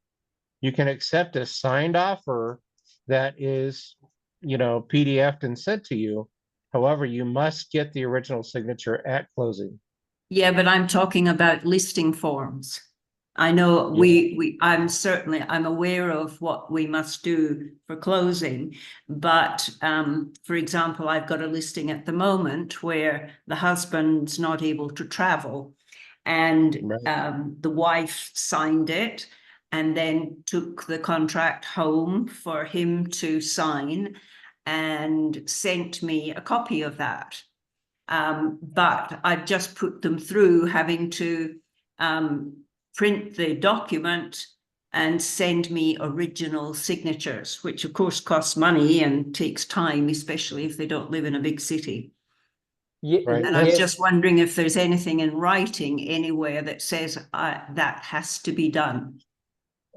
you can accept a signed offer that is, PDF'd and sent to you. However, you must get the original signature at closing. Yeah, but I'm talking about listing forms. I know I'm aware of what we must do for closing, but for example, I've got a listing at the moment where the husband's not able to travel, and the wife signed it and then took the contract home for him to sign and sent me a copy of that. But I've just put them through having to print the document and send me original signatures, which of course costs money and takes time, especially if they don't live in a big city. Yeah, Right. And I'm just wondering if there's anything in writing anywhere that says that has to be done.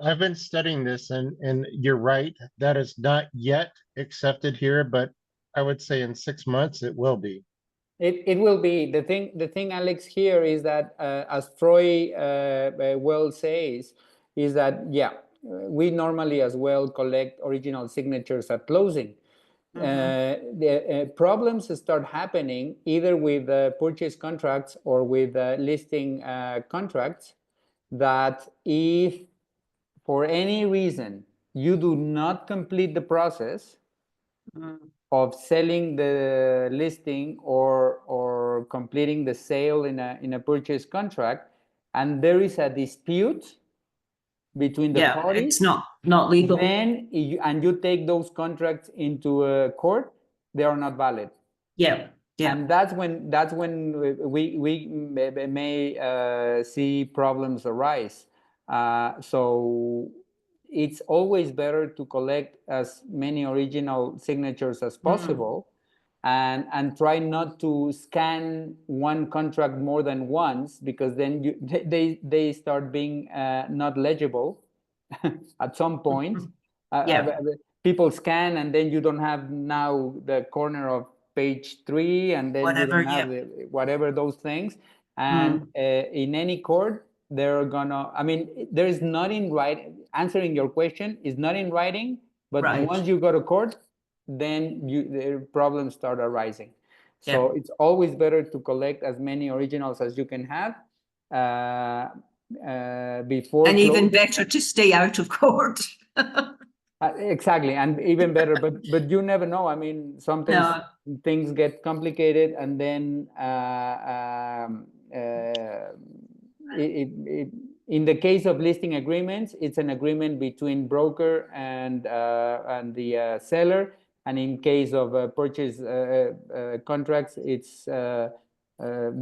I've been studying this, and you're right, that is not yet accepted here, but I would say in 6 months it will be. It will be. The thing, Alex, here is that as Troy well says, is that we normally as well collect original signatures at closing. The problems start happening either with purchase contracts or with listing contracts, that if for any reason you do not complete the process of selling the listing or completing the sale in a purchase contract, and there is a dispute between the parties, it's not legal. then you take those contracts into a court, they are not valid. Yeah. And that's when we may see problems arise. So it's always better to collect as many original signatures as possible, and try not to scan one contract more than once, because then they start being not legible at some point. People scan, and then you don't have now the corner of page 3, and then you don't have whatever those things. And in any court, they're gonna, I mean, there is not in writing, answering your question is not in writing, but once you go to court, then the problems start arising. So it's always better to collect as many originals as you can have before. And even better to stay out of court. Exactly, and even better, but you never know. I mean, sometimes things get complicated, and then in the case of listing agreements, it's an agreement between broker and the seller, and in case of purchase contracts, it's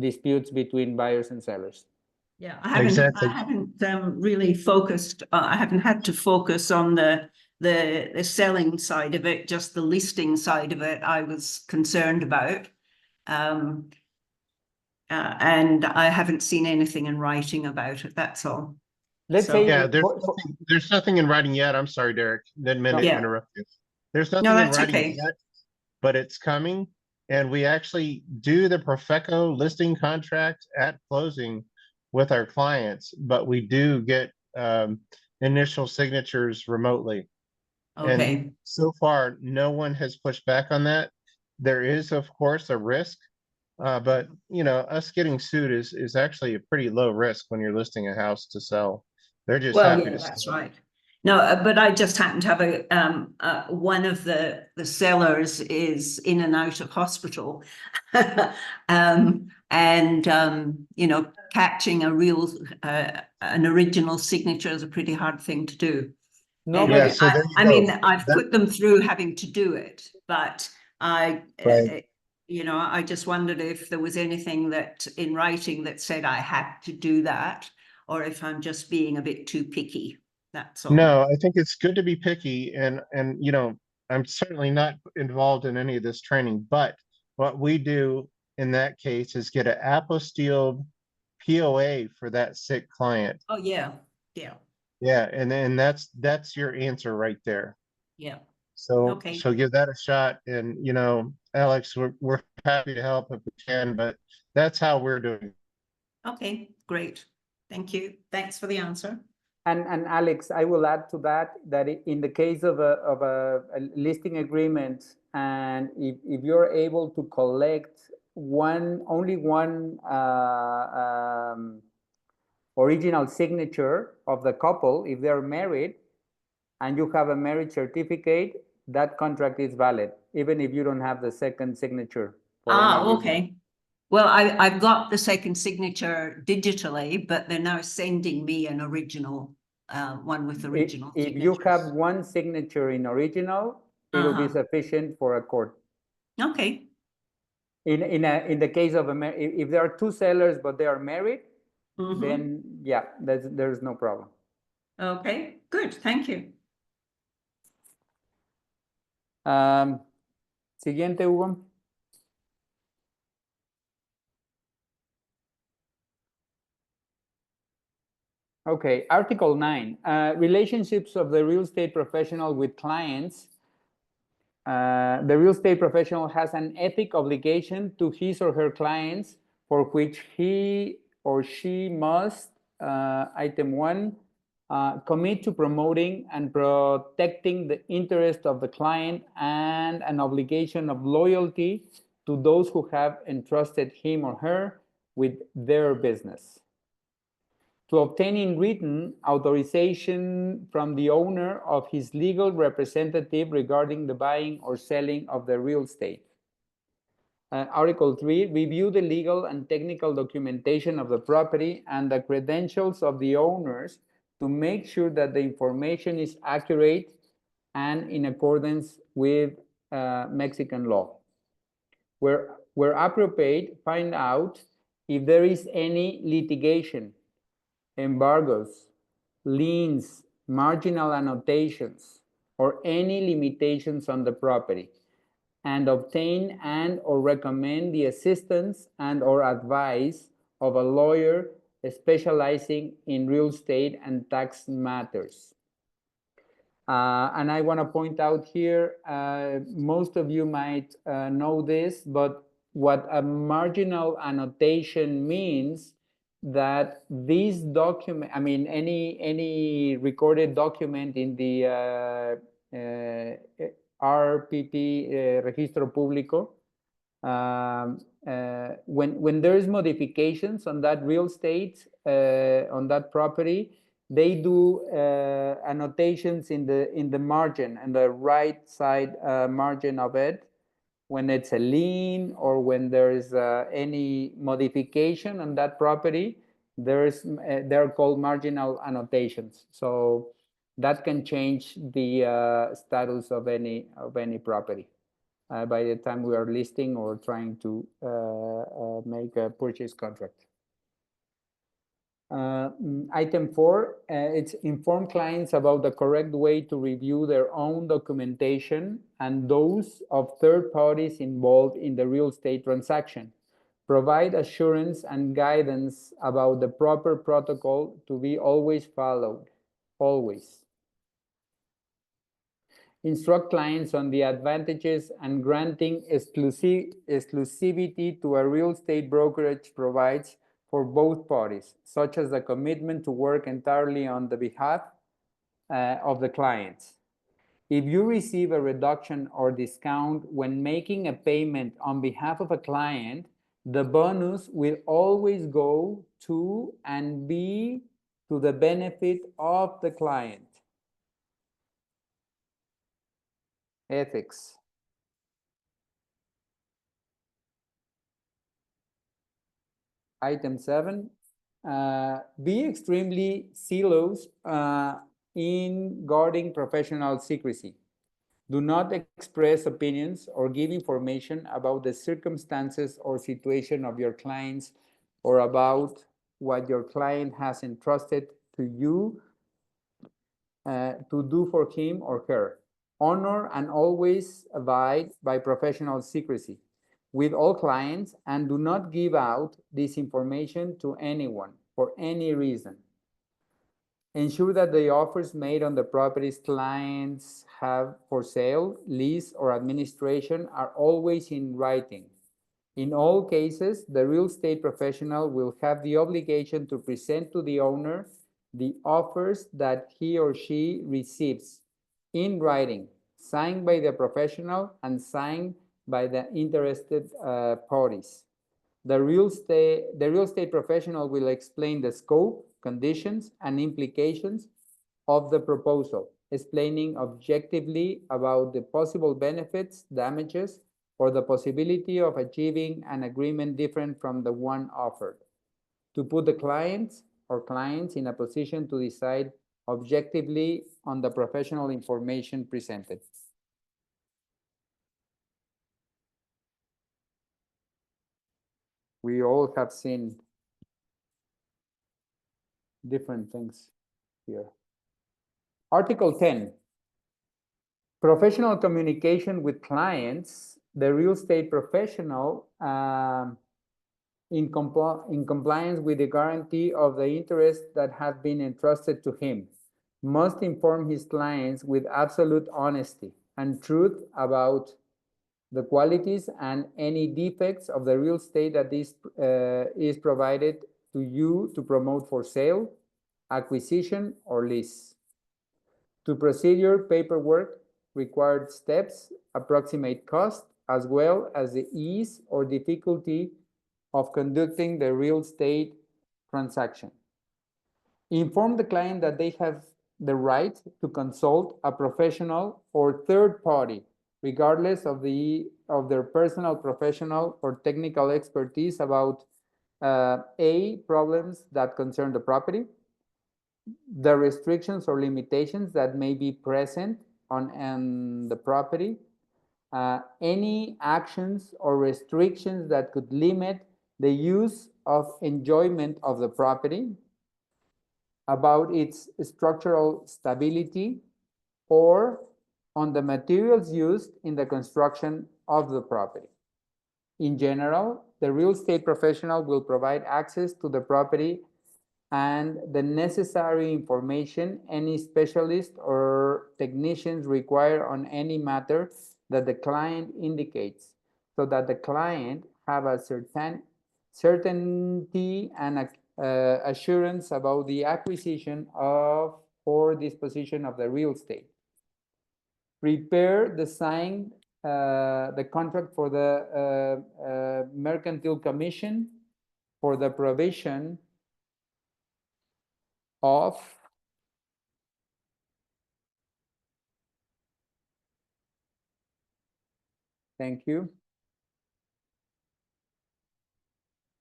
disputes between buyers and sellers. Yeah, I haven't really focused. I haven't had to focus on the selling side of it, just the listing side of it I was concerned about. And I haven't seen anything in writing about it, that's all. Let's say... Yeah, there's nothing in writing yet. I'm sorry, Derek. Didn't mean to interrupt you. There's nothing in writing yet, but it's coming. And we actually do the Profeco listing contract at closing with our clients, but we do get initial signatures remotely. And so far, no one has pushed back on that. There is, of course, a risk, but you know, us getting sued is actually a pretty low risk when you're listing a house to sell. They're just happy to sell. That's right. No, but I just happen to have one of the sellers is in and out of hospital, and you know, catching a real an original signature is a pretty hard thing to do. No, I mean, I've put them through having to do it, but you know, I just wondered if there was anything that in writing that said I had to do that, or if I'm just being a bit too picky. That's all. No, I think it's good to be picky, and you know, I'm certainly not involved in any of this training, but what we do in that case is get an apostilled POA for that sick client. Oh yeah. Yeah, and then that's your answer right there. Yeah. So so give that a shot, and you know, Alex, we're happy to help if we can, but that's how we're doing it. Okay, great. Thank you. Thanks for the answer. And Alex, I will add to that in the case of a listing agreement, and if you're able to collect only one original signature of the couple, if they're married, and you have a marriage certificate, that contract is valid, even if you don't have the second signature. Okay. Well, I've got the second signature digitally, but they're now sending me an original one with original signatures. If you have one signature in original, it'll be sufficient for a court. Okay. In the case of if there are two sellers but they are married, then yeah, there's no problem. Okay, good. Thank you. Siguiente, Hugo. Okay, Article 9, relationships of the real estate professional with clients. The real estate professional has an ethic obligation to his or her clients for which he or she must, item 1, commit to promoting and protecting the interest of the client, and an obligation of loyalty to those who have entrusted him or her with their business. To obtain in written authorization from the owner of his legal representative regarding the buying or selling of the real estate. Article 3, review the legal and technical documentation of the property and the credentials of the owners to make sure that the information is accurate and in accordance with Mexican law. Where appropriate, find out if there is any litigation, embargoes, liens, marginal annotations, or any limitations on the property, and obtain and or recommend the assistance and or advice of a lawyer specializing in real estate and tax matters. And I want to point out here, most of you might know this, but what a marginal annotation means, that this document, I mean, any recorded document in the RPP, Registro Público, when there is modifications on that real estate, on that property, they do annotations in the margin, and the right side margin of it, when it's a lien or when there is any modification on that property, they're called marginal annotations. So that can change the status of any property by the time we are listing or trying to make a purchase contract. Item 4, it's inform clients about the correct way to review their own documentation and those of third parties involved in the real estate transaction. Provide assurance and guidance about the proper protocol to be always followed, always. Instruct clients on the advantages and granting exclusivity to a real estate brokerage provides for both parties, such as the commitment to work entirely on the behalf of the clients. If you receive a reduction or discount when making a payment on behalf of a client, the bonus will always go to and be to the benefit of the client. Ethics. Item 7, be extremely zealous in guarding professional secrecy. Do not express opinions or give information about the circumstances or situation of your clients or about what your client has entrusted to you to do for him or her. Honor and always abide by professional secrecy with all clients, and do not give out this information to anyone for any reason. Ensure that the offers made on the properties clients have for sale, lease, or administration are always in writing. In all cases, the real estate professional will have the obligation to present to the owner the offers that he or she receives in writing, signed by the professional and signed by the interested parties. The real estate professional will explain the scope, conditions, and implications of the proposal, explaining objectively about the possible benefits, damages, or the possibility of achieving an agreement different from the one offered, to put the clients in a position to decide objectively on the professional information presented. We all have seen different things here. Article 10, professional communication with clients. The real estate professional, in compliance with the guarantee of the interest that has been entrusted to him, must inform his clients with absolute honesty and truth about the qualities and any defects of the real estate that is provided to you to promote for sale, acquisition, or lease. To procedure, paperwork, required steps, approximate cost, as well as the ease or difficulty of conducting the real estate transaction. Inform the client that they have the right to consult a professional or third party, regardless of their personal, professional, or technical expertise about A, problems that concern the property, the restrictions or limitations that may be present on the property, any actions or restrictions that could limit the use of enjoyment of the property, about its structural stability, or on the materials used in the construction of the property. In general, the real estate professional will provide access to the property and the necessary information any specialist or technicians require on any matter that the client indicates, so that the client have a certainty and assurance about the acquisition of or disposition of the real estate. Prepare the contract for the Mercantile Commission for the provision of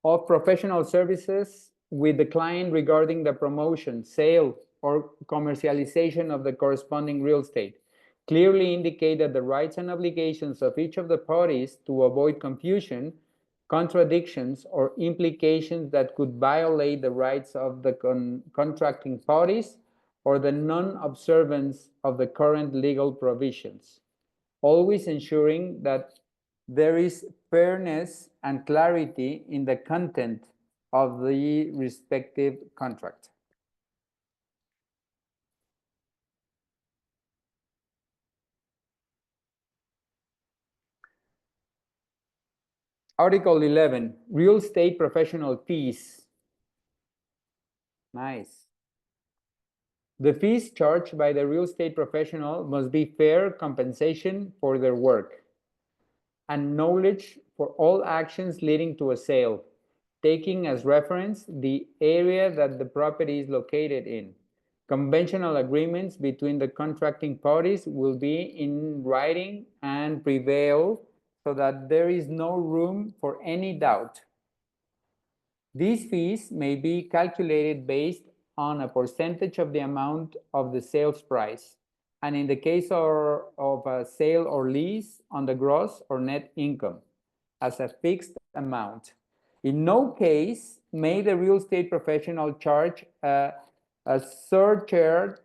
of professional services with the client regarding the promotion, sale, or commercialization of the corresponding real estate. Clearly indicate that the rights and obligations of each of the parties to avoid confusion, contradictions, or implications that could violate the rights of the contracting parties or the non-observance of the current legal provisions, always ensuring that there is fairness and clarity in the content of the respective contract. Article 11, real estate professional fees. Nice. The fees charged by the real estate professional must be fair compensation for their work and knowledge for all actions leading to a sale, taking as reference the area that the property is located in. Conventional agreements between the contracting parties will be in writing and prevail so that there is no room for any doubt. These fees may be calculated based on a percentage of the amount of the sales price, and in the case of a sale or lease, on the gross or net income as a fixed amount. In no case may the real estate professional charge a surcharge,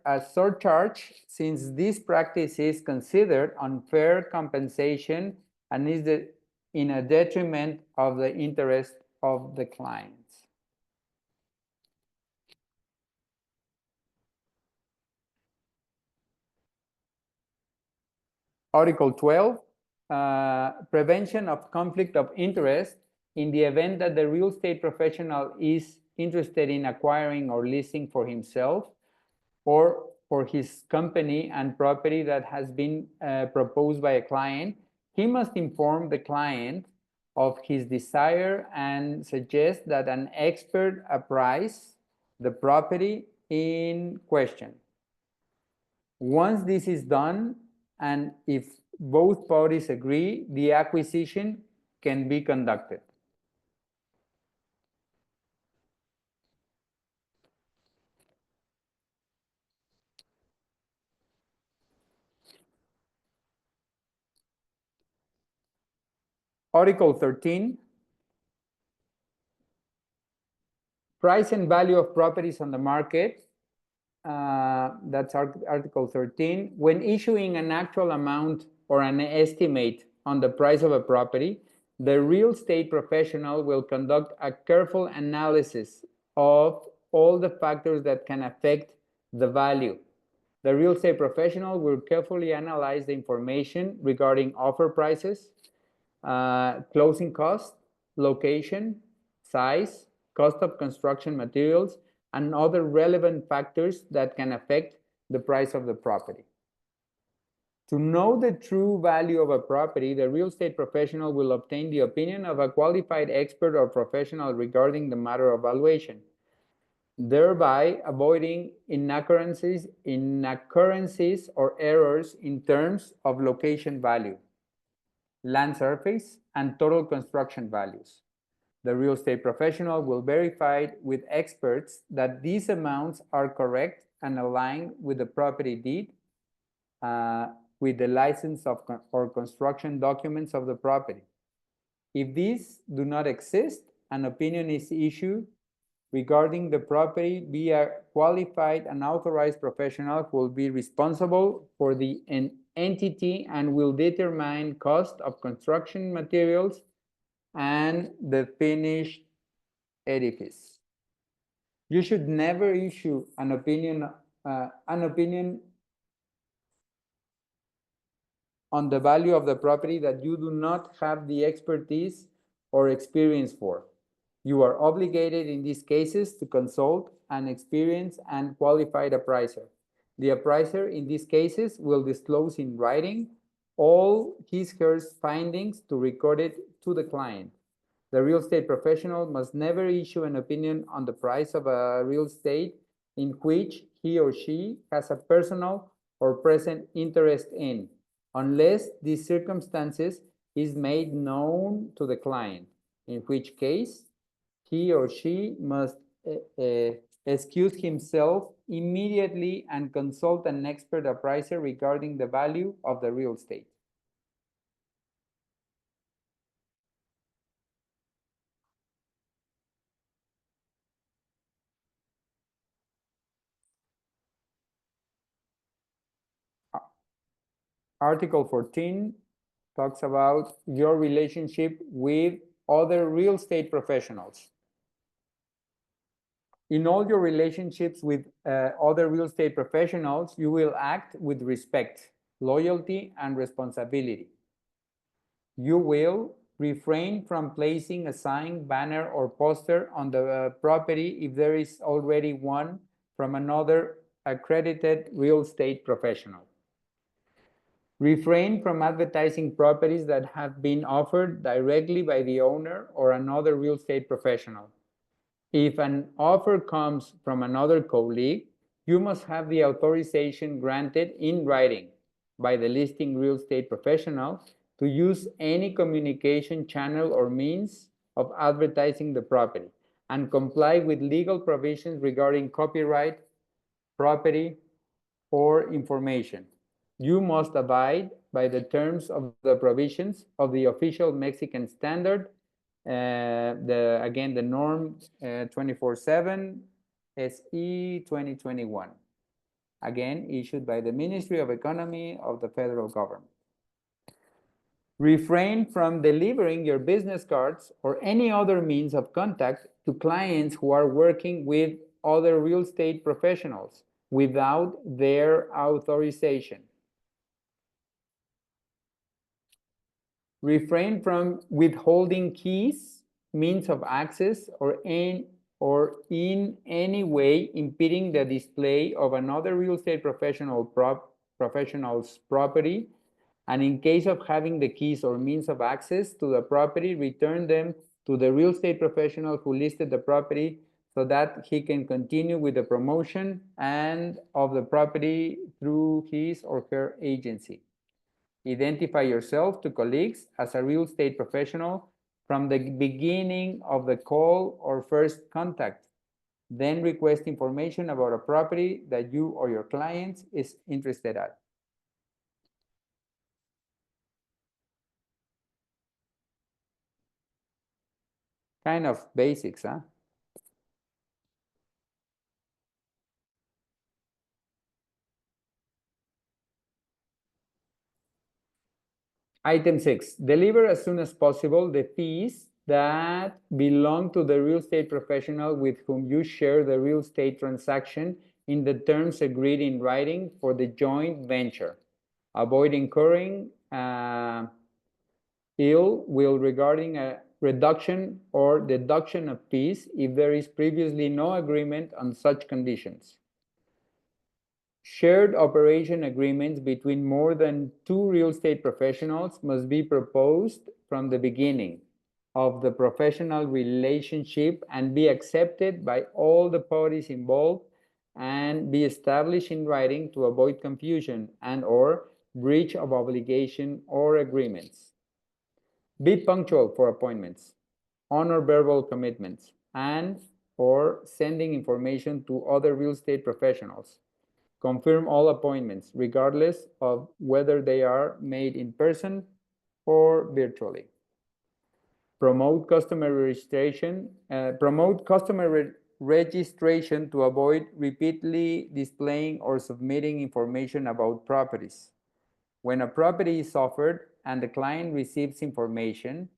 since this practice is considered unfair compensation and is in a detriment of the interest of the clients. Article 12, prevention of conflict of interest in the event that the real estate professional is interested in acquiring or leasing for himself or for his company and property that has been proposed by a client. He must inform the client of his desire and suggest that an expert appraise the property in question. Once this is done, and if both parties agree, the acquisition can be conducted. Article 13, price and value of properties on the market. That's Article 13. When issuing an actual amount or an estimate on the price of a property, the real estate professional will conduct a careful analysis of all the factors that can affect the value. The real estate professional will carefully analyze the information regarding offer prices, closing cost, location, size, cost of construction materials, and other relevant factors that can affect the price of the property. To know the true value of a property, the real estate professional will obtain the opinion of a qualified expert or professional regarding the matter of valuation, thereby avoiding inaccuracies or errors in terms of location value, land surface, and total construction values. The real estate professional will verify with experts that these amounts are correct and aligned with the property deed, with the license or construction documents of the property. If these do not exist, an opinion is issued regarding the property via qualified and authorized professional who will be responsible for the entity and will determine cost of construction materials and the finished edifice. You should never issue an opinion on the value of the property that you do not have the expertise or experience for. You are obligated in these cases to consult an experienced and qualified appraiser. The appraiser in these cases will disclose in writing all his/her findings to record it to the client. The real estate professional must never issue an opinion on the price of a real estate in which he or she has a personal or present interest in, unless these circumstances is made known to the client, in which case he or she must excuse himself immediately and consult an expert appraiser regarding the value of the real estate. Article 14 talks about your relationship with other real estate professionals. In all your relationships with other real estate professionals, you will act with respect, loyalty, and responsibility. You will refrain from placing a sign, banner, or poster on the property if there is already one from another accredited real estate professional. Refrain from advertising properties that have been offered directly by the owner or another real estate professional. If an offer comes from another colleague, you must have the authorization granted in writing by the listing real estate professional to use any communication channel or means of advertising the property and comply with legal provisions regarding copyright, property, or information. You must abide by the terms of the provisions of the official Mexican standard, the norm 24/7 SE 2021, again issued by the Ministry of Economy of the federal government. Refrain from delivering your business cards or any other means of contact to clients who are working with other real estate professionals without their authorization. Refrain from withholding keys, means of access, or in any way impeding the display of another real estate professional's property, and in case of having the keys or means of access to the property, return them to the real estate professional who listed the property so that he can continue with the promotion and of the property through his or her agency. Identify yourself to colleagues as a real estate professional from the beginning of the call or first contact. Then request information about a property that you or your client is interested in. Kind of basics, huh? Item 6, deliver as soon as possible the fees that belong to the real estate professional with whom you share the real estate transaction in the terms agreed in writing for the joint venture. Avoid incurring ill will regarding a reduction or deduction of fees if there is previously no agreement on such conditions. Shared operation agreements between more than 2 real estate professionals must be proposed from the beginning of the professional relationship and be accepted by all the parties involved and be established in writing to avoid confusion and/or breach of obligation or agreements. Be punctual for appointments, honor verbal commitments, and/or sending information to other real estate professionals. Confirm all appointments, regardless of whether they are made in person or virtually. Promote customer registration. Registration to avoid repeatedly displaying or submitting information about properties. When a property is offered and the client receives information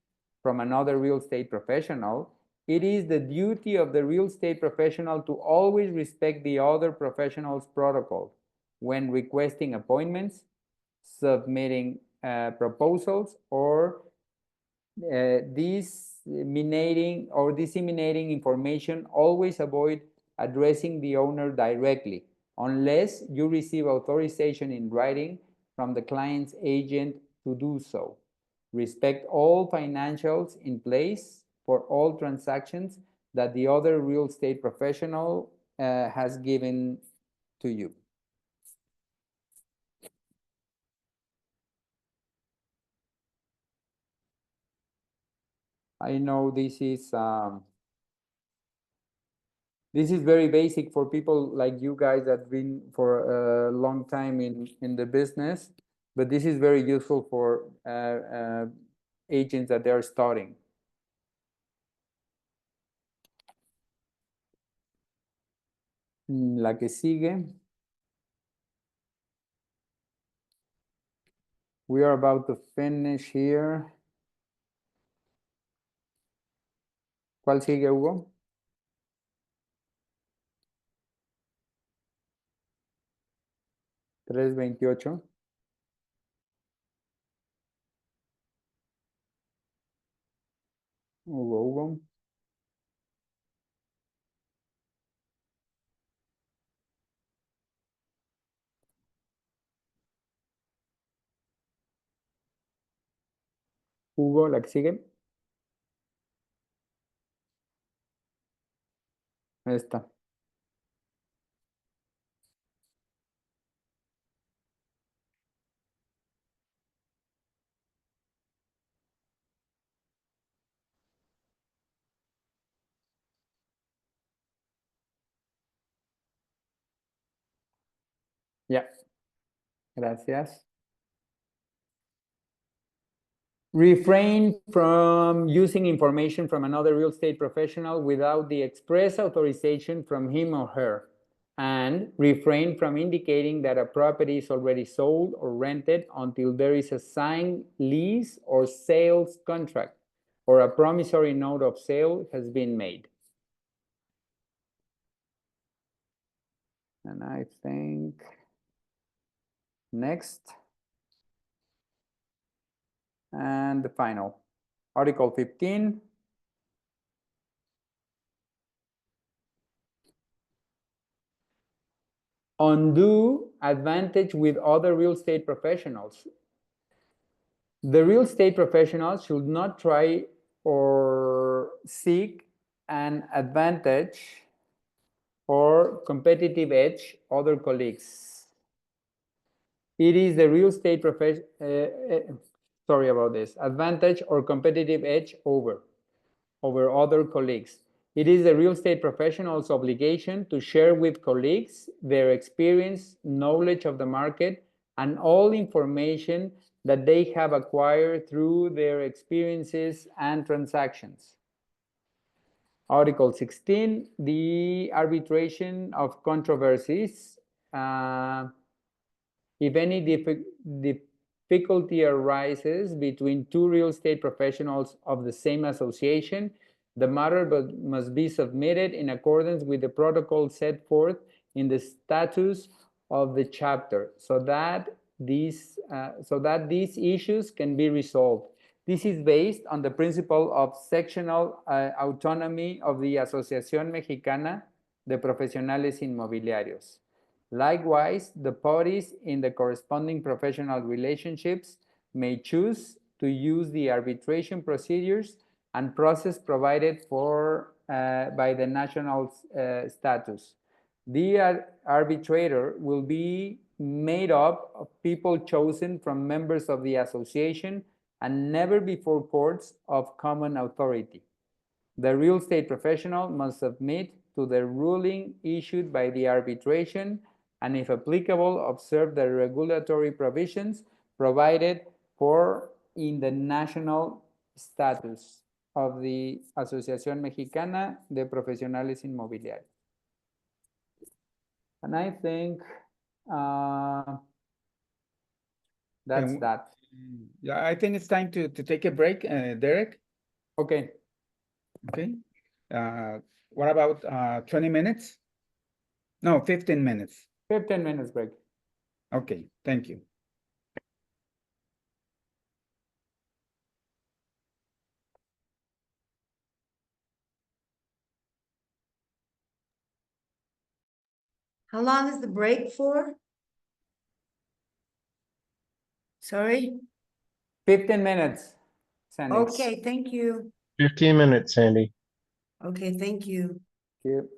from another real estate professional, it is the duty of the real estate professional to always respect the other professional's protocol when requesting appointments, submitting proposals, or disseminating information. Always avoid addressing the owner directly unless you receive authorization in writing from the client's agent to do so. Respect all financials in place for all transactions that the other real estate professional has given to you. I know this is very basic for people like you guys that have been for a long time in the business, but this is very useful for agents that they are starting. La que sigue. We are about to finish here. ¿Cuál sigue, Hugo? $3.28. Hugo. Hugo, la que sigue. Esta. Ya. Gracias. Refrain from using information from another real estate professional without the express authorization from him or her. And refrain from indicating that a property is already sold or rented until there is a signed lease or sales contract or a promissory note of sale has been made. And I think next. And the final, Article 15. Undue advantage with other real estate professionals. The real estate professionals should not try or seek an advantage or competitive edge other colleagues. It is the real estate advantage or competitive edge over other colleagues. It is the real estate professional's obligation to share with colleagues their experience, knowledge of the market, and all information that they have acquired through their experiences and transactions. Article 16, the arbitration of controversies. If any difficulty arises between two real estate professionals of the same association, the matter must be submitted in accordance with the protocol set forth in the statutes of the chapter, so that these issues can be resolved. This is based on the principle of sectional autonomy of the Asociación Mexicana de Profesionales Inmobiliarios. Likewise, the parties in the corresponding professional relationships may choose to use the arbitration procedures and process provided for by the national statutes. The arbitrator will be made up of people chosen from members of the association and never before courts of common authority. The real estate professional must submit to the ruling issued by the arbitration and, if applicable, observe the regulatory provisions provided for in the national statutes of the Asociación Mexicana de Profesionales Inmobiliarios. And I think That's And- that. Yeah, I think it's time to take a break, Derek. Okay. Okay. What about 20 minutes? No, 15 minutes. 15 minutes break. Okay, thank you. How long is the break for? Sorry? 15 minutes, Sandy. Okay, thank you. 15 minutes, Sandy. Okay, thank you. Thank you.